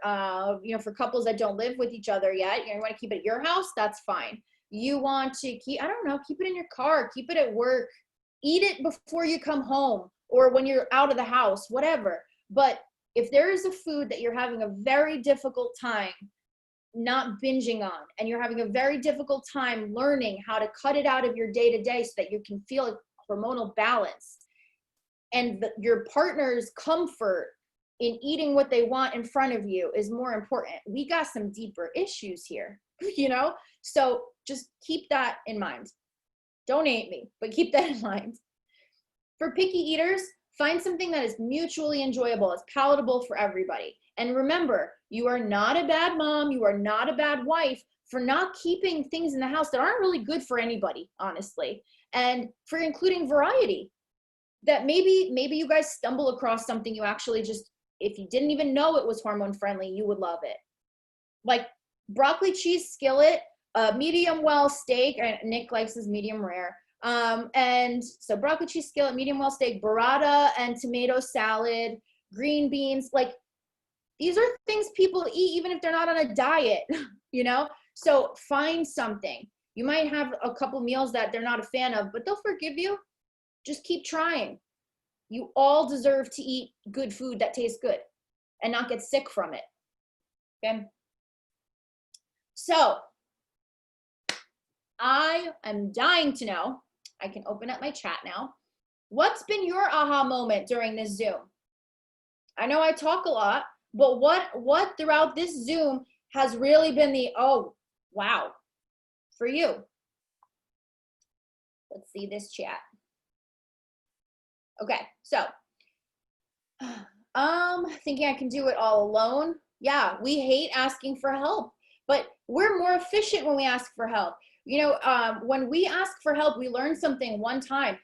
you know, for couples that don't live with each other yet, you want to keep it at your house, that's fine. You want to keep, I don't know, keep it in your car, keep it at work, eat it before you come home or when you're out of the house, whatever. But if there is a food that you're having a very difficult time not binging on, and you're having a very difficult time learning how to cut it out of your day-to-day so that you can feel a hormonal balance, and your partner's comfort in eating what they want in front of you is more important, we got some deeper issues here, you know? So just keep that in mind. Don't hate me, but keep that in mind. For picky eaters, find something that is mutually enjoyable, it's palatable for everybody. And remember, you are not a bad mom, you are not a bad wife for not keeping things in the house that aren't really good for anybody, honestly, and for including variety. That maybe you guys stumble across something you actually just, if you didn't even know it was hormone friendly, you would love it. Like broccoli cheese skillet, medium well steak, and Nick likes his medium rare. And so broccoli cheese skillet, medium well steak, burrata and tomato salad, green beans, like these are things people eat even if they're not on a diet, you know? So find something. You might have a couple meals that they're not a fan of, but they'll forgive you. Just keep trying. You all deserve to eat good food that tastes good and not get sick from it, okay? So I am dying to know, I can open up my chat now. What's been your aha moment during this Zoom? I know I talk a lot, but what throughout this Zoom has really been the, oh, wow, for you? Let's see this chat. Okay, so, thinking I can do it all alone. Yeah, we hate asking for help, but we're more efficient when we ask for help. You know, when we ask for help, we learn something one time.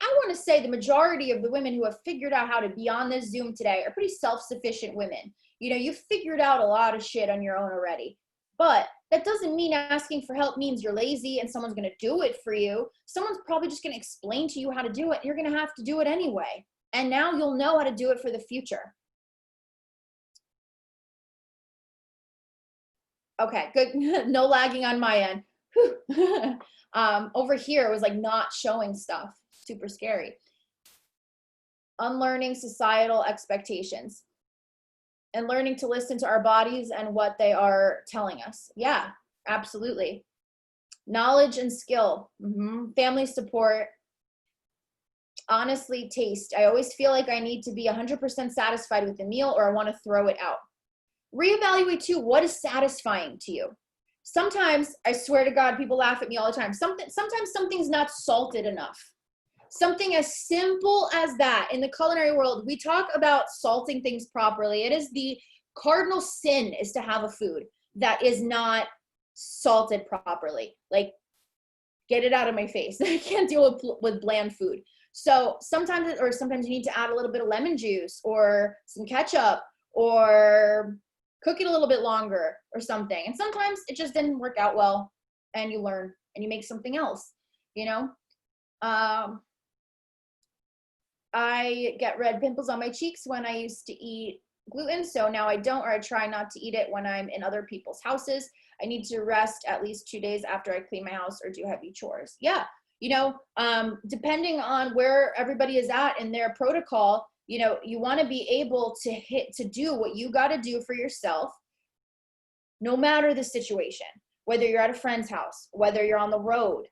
I want to say the majority of the women who have figured out how to be on this Zoom today are pretty self-sufficient women. You know, you've figured out a lot of shit on your own already, but that doesn't mean asking for help means you're lazy and someone's going to do it for you. Someone's probably just going to explain to you how to do it. You're going to have to do it anyway. And now you'll know how to do it for the future. Okay, good. No lagging on my end. Over here, it was like not showing stuff. Super scary. Unlearning societal expectations and learning to listen to our bodies and what they are telling us. Yeah, absolutely. Knowledge and skill, family support, honestly, taste. I always feel like I need to be 100% satisfied with the meal or I want to throw it out. Reevaluate too, what is satisfying to you? Sometimes, I swear to God, people laugh at me all the time. Sometimes something's not salted enough. Something as simple as that. In the culinary world, we talk about salting things properly. It is the cardinal sin is to have a food that is not salted properly. Like, get it out of my face. I can't deal with bland food. So sometimes you need to add a little bit of lemon juice or some ketchup or cook it a little bit longer or something. And sometimes it just didn't work out well and you learn and you make something else, you know? I get red pimples on my cheeks when I used to eat gluten, so now I don't, or I try not to eat it when I'm in other people's houses. I need to rest at least 2 days after I clean my house or do heavy chores. Yeah, you know, depending on where everybody is at in their protocol, you know, you want to be able to do what you got to do for yourself, no matter the situation, whether you're at a friend's house, whether you're on the road.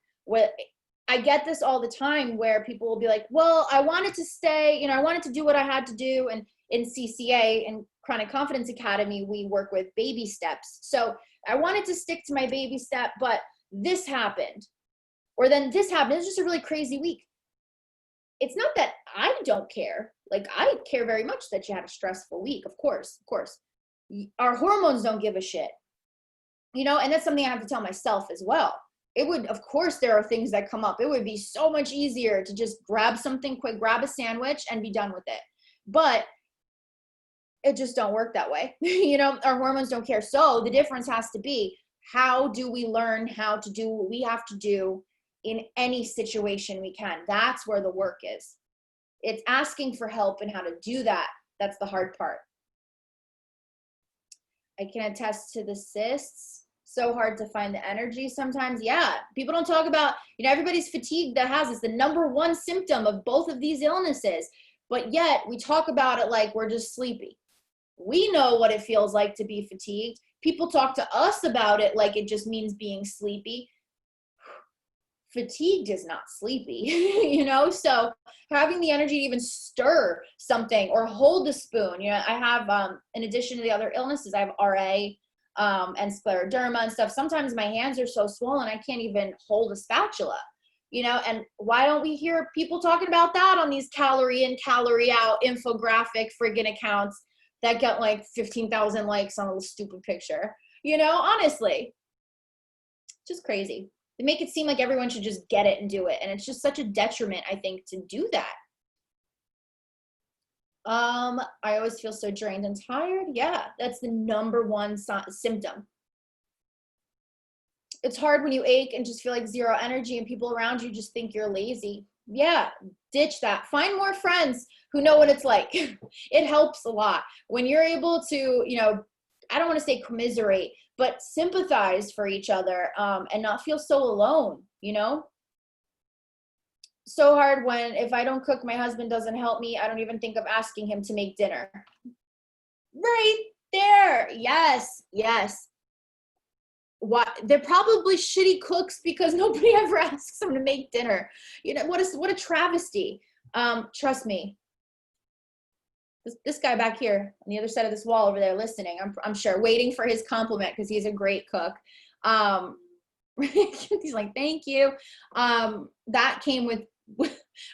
I get this all the time where people will be like, well, I wanted to stay, you know, I wanted to do what I had to do. And in CCA and Chronic Confidence Academy, we work with baby steps. So I wanted to stick to my baby step, but this happened. Or then this happened. It's just a really crazy week. It's not that I don't care. Like, I care very much that you had a stressful week. Of course. Our hormones don't give a shit. You know, and that's something I have to tell myself as well. It would, of course, there are things that come up. It would be so much easier to just grab something quick, grab a sandwich and be done with it. But it just don't work that way. You know, our hormones don't care. So the difference has to be, how do we learn how to do what we have to do in any situation we can? That's where the work is. It's asking for help and how to do that. That's the hard part. I can attest to the cysts. So hard to find the energy sometimes. Yeah, people don't talk about, you know, everybody's fatigued that has this, the number one symptom of both of these illnesses, but yet we talk about it like we're just sleepy. We know what it feels like to be fatigued. People talk to us about it like it just means being sleepy. Fatigued is not sleepy, you know? So having the energy to even stir something or hold a spoon, you know, I have, in addition to the other illnesses, I have RA, and scleroderma and stuff. Sometimes my hands are so swollen I can't even hold a spatula, you know. And why don't we hear people talking about that on these calorie in, calorie out infographic friggin' accounts that get like 15,000 likes on a stupid picture, you know? Honestly, just crazy. They make it seem like everyone should just get it and do it, and it's just such a detriment, I think, to do that. I always feel so drained and tired. Yeah, that's the number one symptom. It's hard when you ache and just feel like zero energy and people around you just think you're lazy. Yeah, ditch that. Find more friends who know what it's like. It helps a lot when you're able to, you know, I don't want to say commiserate, but sympathize for each other, and not feel so alone, you know? So hard when, if I don't cook, my husband doesn't help me. I don't even think of asking him to make dinner. Right there. Yes. What? They're probably shitty cooks because nobody ever asks them to make dinner. You know, what a travesty. Trust me. This guy back here on the other side of this wall over there listening, I'm sure, waiting for his compliment because he's a great cook. He's like, thank you. That came with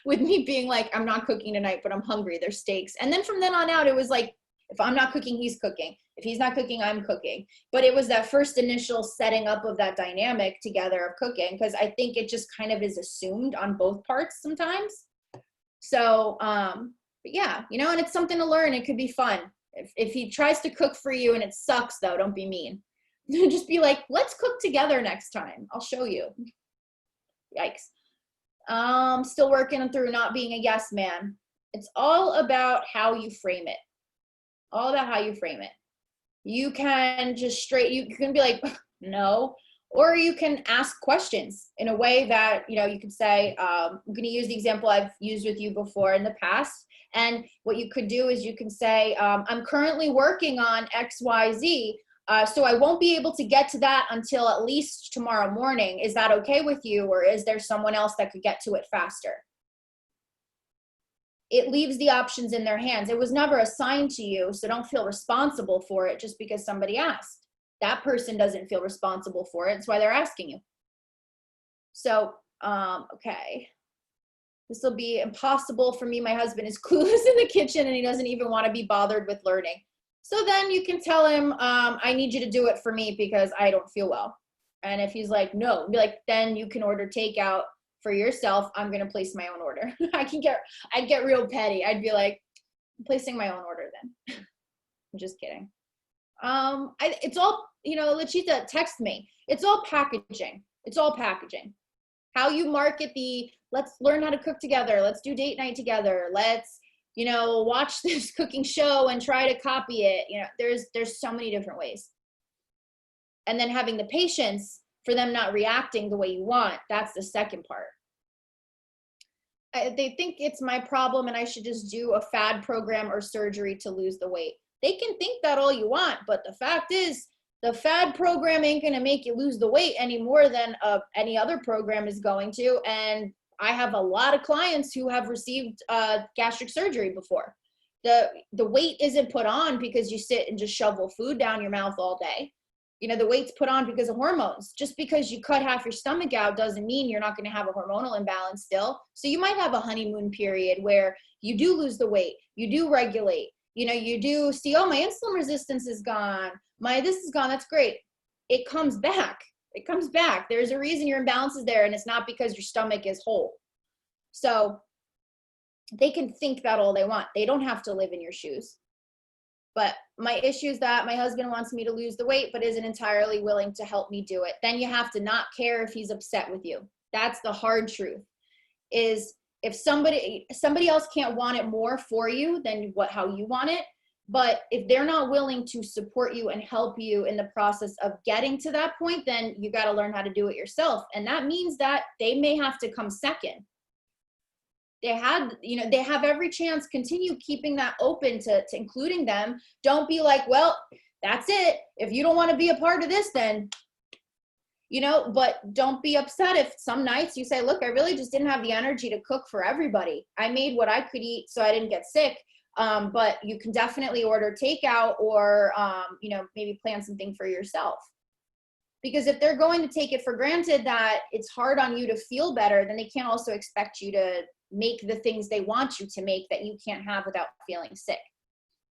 me being like, I'm not cooking tonight, but I'm hungry. There's steaks. And then from then on out, it was like, if I'm not cooking, he's cooking. If he's not cooking, I'm cooking. But it was that first initial setting up of that dynamic together of cooking, because I think it just kind of is assumed on both parts sometimes. So, but yeah, you know, and it's something to learn. It could be fun. If he tries to cook for you and it sucks, though, don't be mean. Just be like, let's cook together next time. I'll show you. Yikes. Still working through not being a yes man. It's all about how you frame it. All about how you frame it. You can just you can be like, no, or you can ask questions in a way that, you know, you could say, I'm going to use the example I've used with you before in the past. And what you could do is you can say, I'm currently working on XYZ. So I won't be able to get to that until at least tomorrow morning. Is that okay with you? Or is there someone else that could get to it faster? It leaves the options in their hands. It was never assigned to you, so don't feel responsible for it just because somebody asked. That person doesn't feel responsible for it. That's why they're asking you. So, okay. This will be impossible for me. My husband is clueless in the kitchen and he doesn't even want to be bothered with learning. So then you can tell him, I need you to do it for me because I don't feel well. And if he's like, no, be like, then you can order takeout for yourself. I'm going to place my own order. I'd get real petty. I'd be like, I'm placing my own order then. I'm just kidding. It's all, Lachita, text me. It's all packaging. It's all packaging. How you market let's learn how to cook together. Let's do date night together. Let's, watch this cooking show and try to copy it. There's so many different ways. And then having the patience for them not reacting the way you want. That's the second part. They think it's my problem and I should just do a fad program or surgery to lose the weight. They can think that all you want, but the fact is the fad program ain't going to make you lose the weight any more than any other program is going to. And I have a lot of clients who have received gastric surgery before. The weight isn't put on because you sit and just shovel food down your mouth all day. The weight's put on because of hormones. Just because you cut half your stomach out doesn't mean you're not going to have a hormonal imbalance still. So you might have a honeymoon period where you do lose the weight, you do regulate, you do see, oh, my insulin resistance is gone, this is gone, that's great. It comes back. It comes back. There's a reason your imbalance is there, and it's not because your stomach is whole. So they can think that all they want. They don't have to live in your shoes. But my issue is that my husband wants me to lose the weight, but isn't entirely willing to help me do it. Then you have to not care if he's upset with you. That's the hard truth, is if somebody else can't want it more for you than how you want it, but if they're not willing to support you and help you in the process of getting to that point, then you got to learn how to do it yourself. And that means that they may have to come second. They have every chance. Continue keeping that open to including them. Don't be like, well, that's it. If you don't want to be a part of this, then, but don't be upset if some nights you say, look, I really just didn't have the energy to cook for everybody. I made what I could eat so I didn't get sick. But you can definitely order takeout or, maybe plan something for yourself. Because if they're going to take it for granted that it's hard on you to feel better, then they can't also expect you to make the things they want you to make that you can't have without feeling sick.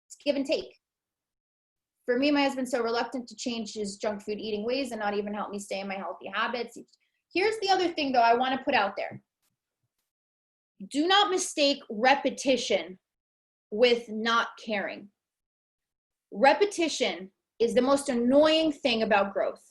It's give and take. For me, my husband's so reluctant to change his junk food eating ways and not even help me stay in my healthy habits. Here's the other thing, though, I want to put out there. Do not mistake repetition with not caring. Repetition is the most annoying thing about growth,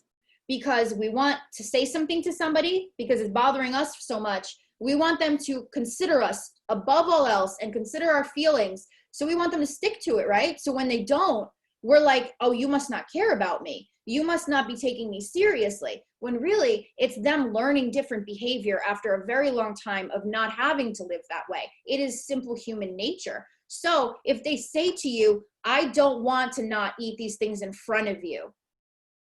because we want to say something to somebody because it's bothering us so much. We want them to consider us above all else and consider our feelings. So we want them to stick to it, right? So when they don't, we're like, oh, you must not care about me. You must not be taking me seriously. When really it's them learning different behavior after a very long time of not having to live that way. It is simple human nature. So if they say to you, I don't want to not eat these things in front of you,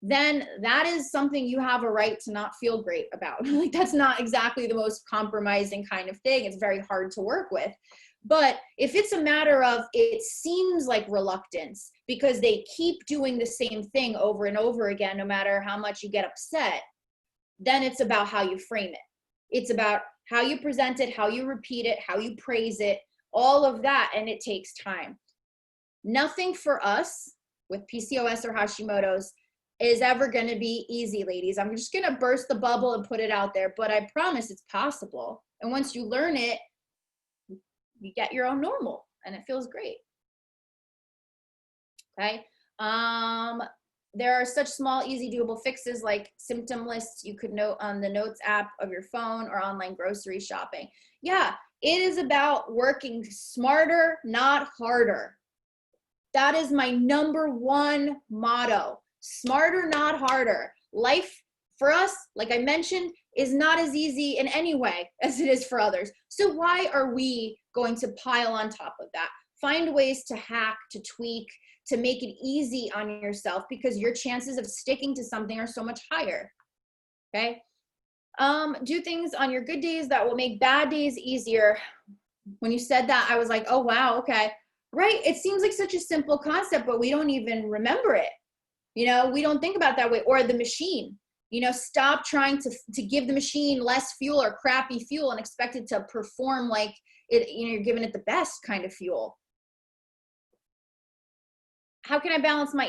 then that is something you have a right to not feel great about. Like, that's not exactly the most compromising kind of thing. It's very hard to work with. But if it's a matter of it seems like reluctance because they keep doing the same thing over and over again, no matter how much you get upset, then it's about how you frame it. It's about how you present it, how you repeat it, how you praise it, all of that, and it takes time. Nothing for us with PCOS or Hashimoto's is ever going to be easy, ladies. I'm just going to burst the bubble and put it out there, but I promise it's possible. And once you learn it, you get your own normal and it feels great. Okay. There are such small, easy, doable fixes like symptom lists you could note on the Notes app of your phone or online grocery shopping. Yeah, it is about working smarter, not harder. That is my number one motto. Smarter, not harder. Life for us, like I mentioned, is not as easy in any way as it is for others. So why are we going to pile on top of that? Find ways to hack, to tweak, to make it easy on yourself, because your chances of sticking to something are so much higher. Okay. Do things on your good days that will make bad days easier. When you said that, I was like, oh, wow. Okay. Right. It seems like such a simple concept, but we don't even remember it. You know, we don't think about it that way. Or the machine, you know, stop trying to give the machine less fuel or crappy fuel and expect it to perform like it, you know, you're giving it the best kind of fuel. How can I balance my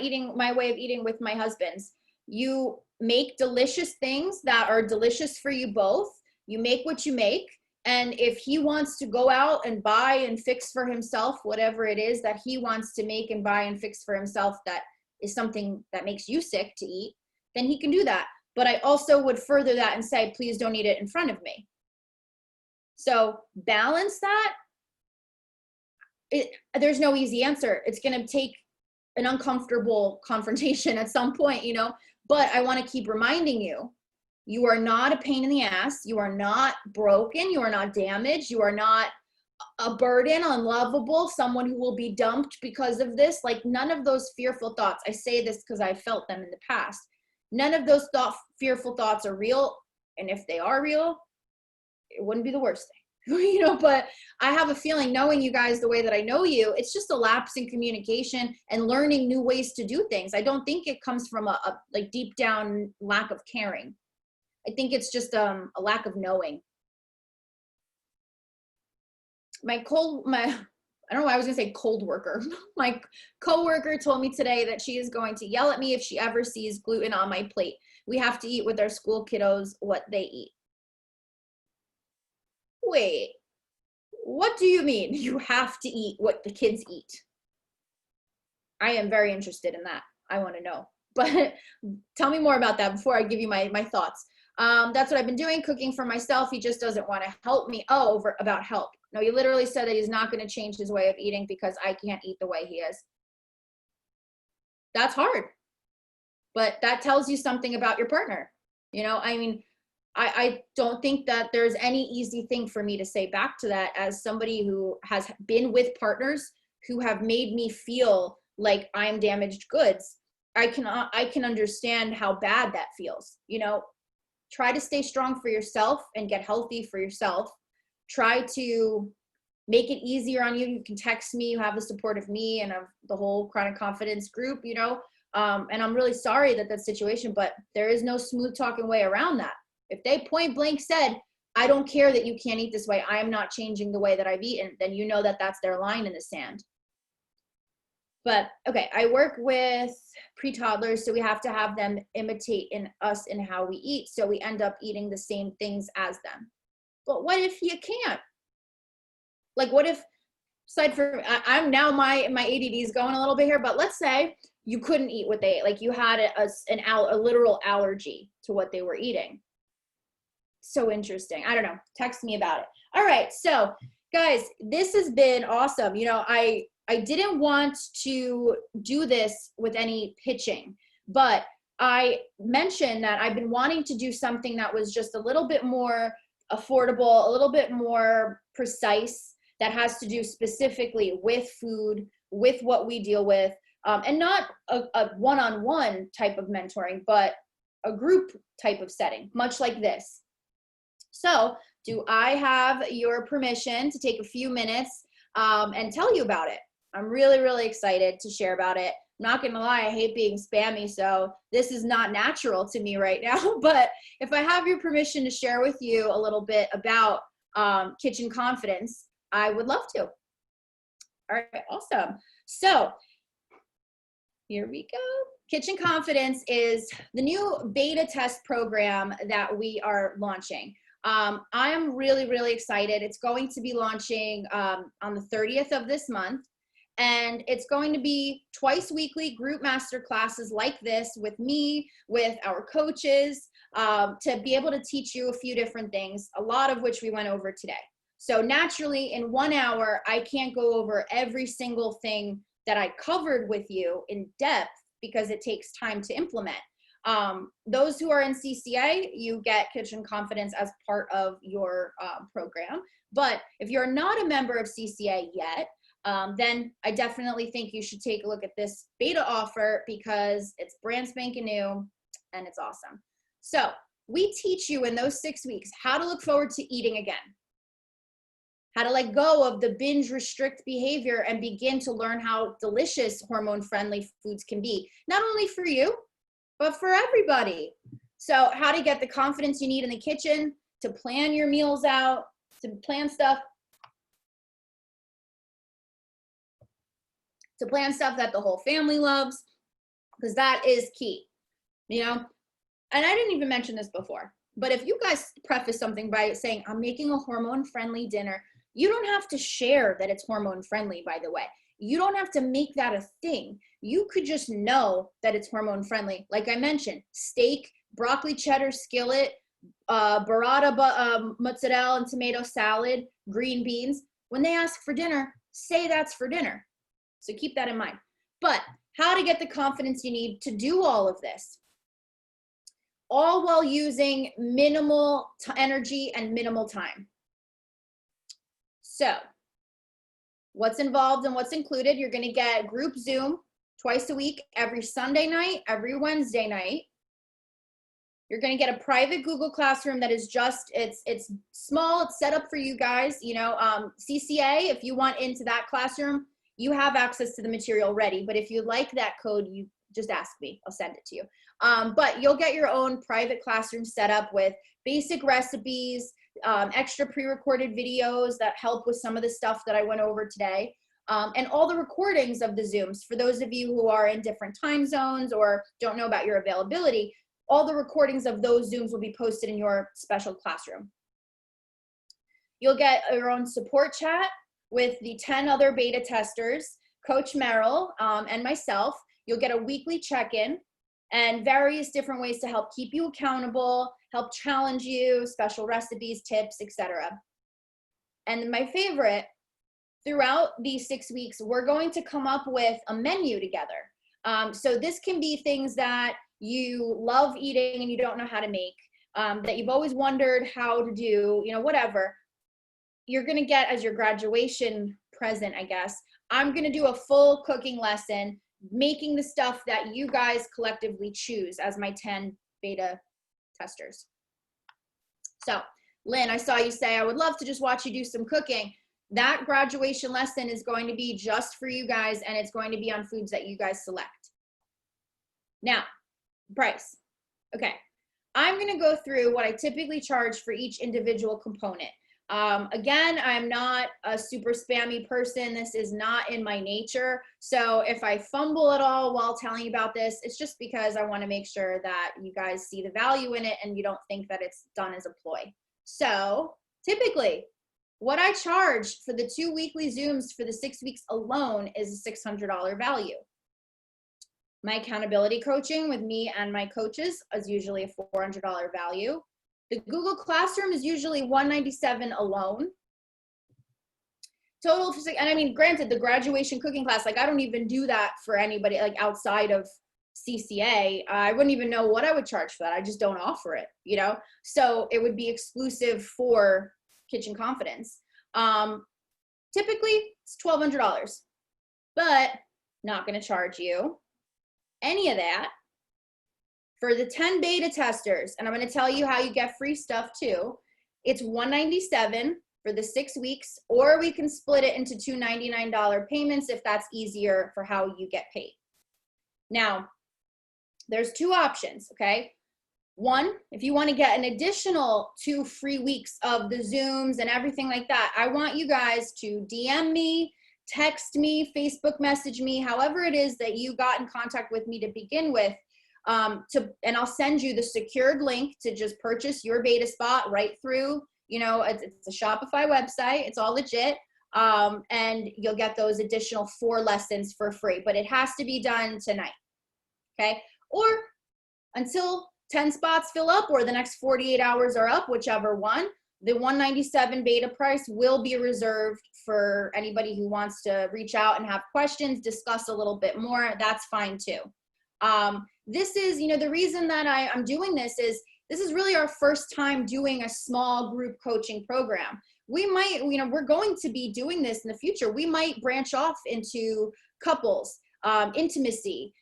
way of eating with my husband's? You make delicious things that are delicious for you both. You make what you make. And if he wants to go out and buy and fix for himself, whatever it is that he wants to make and buy and fix for himself, that is something that makes you sick to eat, then he can do that. But I also would further that and say, please don't eat it in front of me. So balance that. There's no easy answer. It's going to take an uncomfortable confrontation at some point, you know, but I want to keep reminding you, you are not a pain in the ass. You are not broken. You are not damaged. You are not a burden, unlovable, someone who will be dumped because of this. Like, none of those fearful thoughts. I say this because I felt them in the past. None of those fearful thoughts are real. And if they are real, it wouldn't be the worst thing. You know, but I have a feeling, knowing you guys the way that I know you, it's just a lapse in communication and learning new ways to do things. I don't think it comes from a like deep down lack of caring. I think it's just a lack of knowing. I don't know why I was gonna say cold worker. My coworker told me today that she is going to yell at me if she ever sees gluten on my plate. We have to eat with our school kiddos what they eat. Wait, what do you mean you have to eat what the kids eat? I am very interested in that. I want to know. But tell me more about that before I give you my thoughts. That's what I've been doing, cooking for myself. He just doesn't want to help me. Oh, about help. No, he literally said that he's not going to change his way of eating because I can't eat the way he is. That's hard. But that tells you something about your partner. You know, I mean, I don't think that there's any easy thing for me to say back to that, as somebody who has been with partners who have made me feel like I'm damaged goods. I can understand how bad that feels. You know, try to stay strong for yourself and get healthy for yourself. Try to make it easier on you. You can text me. You have the support of me and of the whole Chronic Confidence group, you know, and I'm really sorry that situation, but there is no smooth talking way around that. If they point blank said, I don't care that you can't eat this way, I am not changing the way that I've eaten, then you know that that's their line in the sand. But okay, I work with pre-toddlers, so we have to have them imitate us in how we eat, so we end up eating the same things as them. But what if you can't? Like, what if, aside from, I'm now, my ADD is going a little bit here, but let's say you couldn't eat what they ate, like you had a literal allergy to what they were eating. So interesting. I don't know. Text me about it. All right. So guys, this has been awesome. You know, I didn't want to do this with any pitching, but I mentioned that I've been wanting to do something that was just a little bit more affordable, a little bit more precise, that has to do specifically with food, with what we deal with, and not a one-on-one type of mentoring, but a group type of setting, much like this. So do I have your permission to take a few minutes and tell you about it? I'm really, really excited to share about it. I'm not going to lie, I hate being spammy, so this is not natural to me right now. But if I have your permission to share with you a little bit about Kitchen Confidence, I would love to. All right, awesome. So here we go. Kitchen Confidence is the new beta test program that we are launching. I am really, really excited. It's going to be launching on the 30th of this month, and it's going to be twice weekly group master classes like this with me, with our coaches, to be able to teach you a few different things, a lot of which we went over today. So naturally, in 1 hour, I can't go over every single thing that I covered with you in depth because it takes time to implement. Those who are in CCA, you get Kitchen Confidence as part of your program. But if you're not a member of CCA yet, then I definitely think you should take a look at this beta offer because it's brand spanking new and it's awesome. So we teach you in those 6 weeks how to look forward to eating again, how to let go of the binge restrict behavior and begin to learn how delicious hormone friendly foods can be, not only for you, but for everybody. So how to get the confidence you need in the kitchen, to plan your meals out, to plan stuff that the whole family loves, because that is key, you know? And I didn't even mention this before, but if you guys preface something by saying, I'm making a hormone friendly dinner, you don't have to share that it's hormone friendly, by the way. You don't have to make that a thing. You could just know that it's hormone friendly. Like I mentioned, steak, broccoli cheddar skillet, burrata mozzarella and tomato salad, green beans. When they ask for dinner, say that's for dinner. So keep that in mind. But how to get the confidence you need to do all of this, all while using minimal energy and minimal time. So what's involved and what's included? You're going to get group Zoom twice a week, every Sunday night, every Wednesday night. You're going to get a private Google Classroom that is just, it's small, it's set up for you guys, you know, CCA, if you want into that classroom, you have access to the material ready. But if you like that code, you just ask me, I'll send it to you. But you'll get your own private classroom set up with basic recipes, extra pre-recorded videos that help with some of the stuff that I went over today, and all the recordings of the Zooms. For those of you who are in different time zones or don't know about your availability, all the recordings of those Zooms will be posted in your special classroom. You'll get your own support chat with the 10 other beta testers, Coach Merrill, and myself. You'll get a weekly check-in and various different ways to help keep you accountable, help challenge you, special recipes, tips, etc. And my favorite, throughout these 6 weeks, we're going to come up with a menu together. So this can be things that you love eating and you don't know how to make, that you've always wondered how to do, you know, whatever. You're going to get as your graduation present, I guess. I'm going to do a full cooking lesson, making the stuff that you guys collectively choose as my 10 beta testers. So, Lynn, I saw you say, I would love to just watch you do some cooking. That graduation lesson is going to be just for you guys, and it's going to be on foods that you guys select. Now, price. Okay, I'm going to go through what I typically charge for each individual component. Again, I'm not a super spammy person. This is not in my nature. So if I fumble at all while telling you about this, it's just because I want to make sure that you guys see the value in it and you don't think that it's done as a ploy. So typically, what I charge for the 2 weekly Zooms for the 6 weeks alone is a $600 value. My accountability coaching with me and my coaches is usually a $400 value. The Google Classroom is usually $197 alone. Total, and I mean, granted, the graduation cooking class, like I don't even do that for anybody like outside of CCA. I wouldn't even know what I would charge for that. I just don't offer it, you know? So it would be exclusive for Kitchen Confidence. Typically it's $1,200, but not gonna charge you any of that. For the 10 beta testers, and I'm going to tell you how you get free stuff too, it's $197 for the 6 weeks, or we can split it into two $99 payments if that's easier for how you get paid. Now, there's two options, okay? One, if you want to get an additional 2 free weeks of the Zooms and everything like that, I want you guys to DM me, text me, Facebook message me, however it is that you got in contact with me to begin with, and I'll send you the secured link to just purchase your beta spot right through, you know, it's a Shopify website, it's all legit, and you'll get those additional 4 lessons for free, but it has to be done tonight, okay? Or until 10 spots fill up or the next 48 hours are up, whichever one, the $197 beta price will be reserved for anybody who wants to reach out and have questions, discuss a little bit more, that's fine too. This is, you know, the reason that I'm doing this is really our first time doing a small group coaching program. we might, we're going to be doing this in the future. We might branch off into couples, intimacy,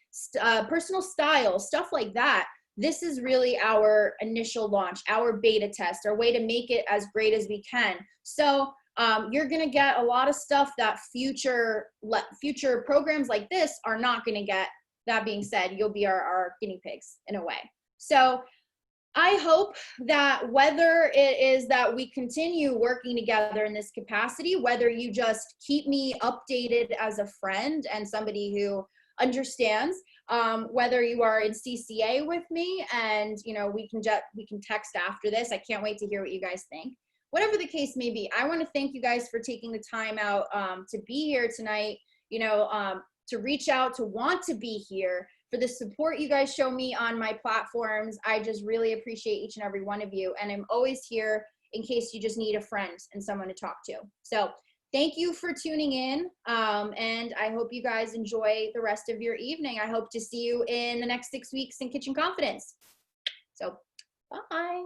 personal style, stuff like that. This is really our initial launch, our beta test, our way to make it as great as we can. So you're going to get a lot of stuff that future programs like this are not going to get. That being said, you'll be our guinea pigs in a way. So I hope that whether it is that we continue working together in this capacity, whether you just keep me updated as a friend and somebody who understands, whether you are in CCA with me and we can text after this. I can't wait to hear what you guys think. Whatever the case may be, I want to thank you guys for taking the time out to be here tonight, to reach out, to want to be here, for the support you guys show me on my platforms. I just really appreciate each and every one of you. And I'm always here in case you just need a friend and someone to talk to. So thank you for tuning in. And I hope you guys enjoy the rest of your evening. I hope to see you in the next 6 weeks in Kitchen Confidence. So bye.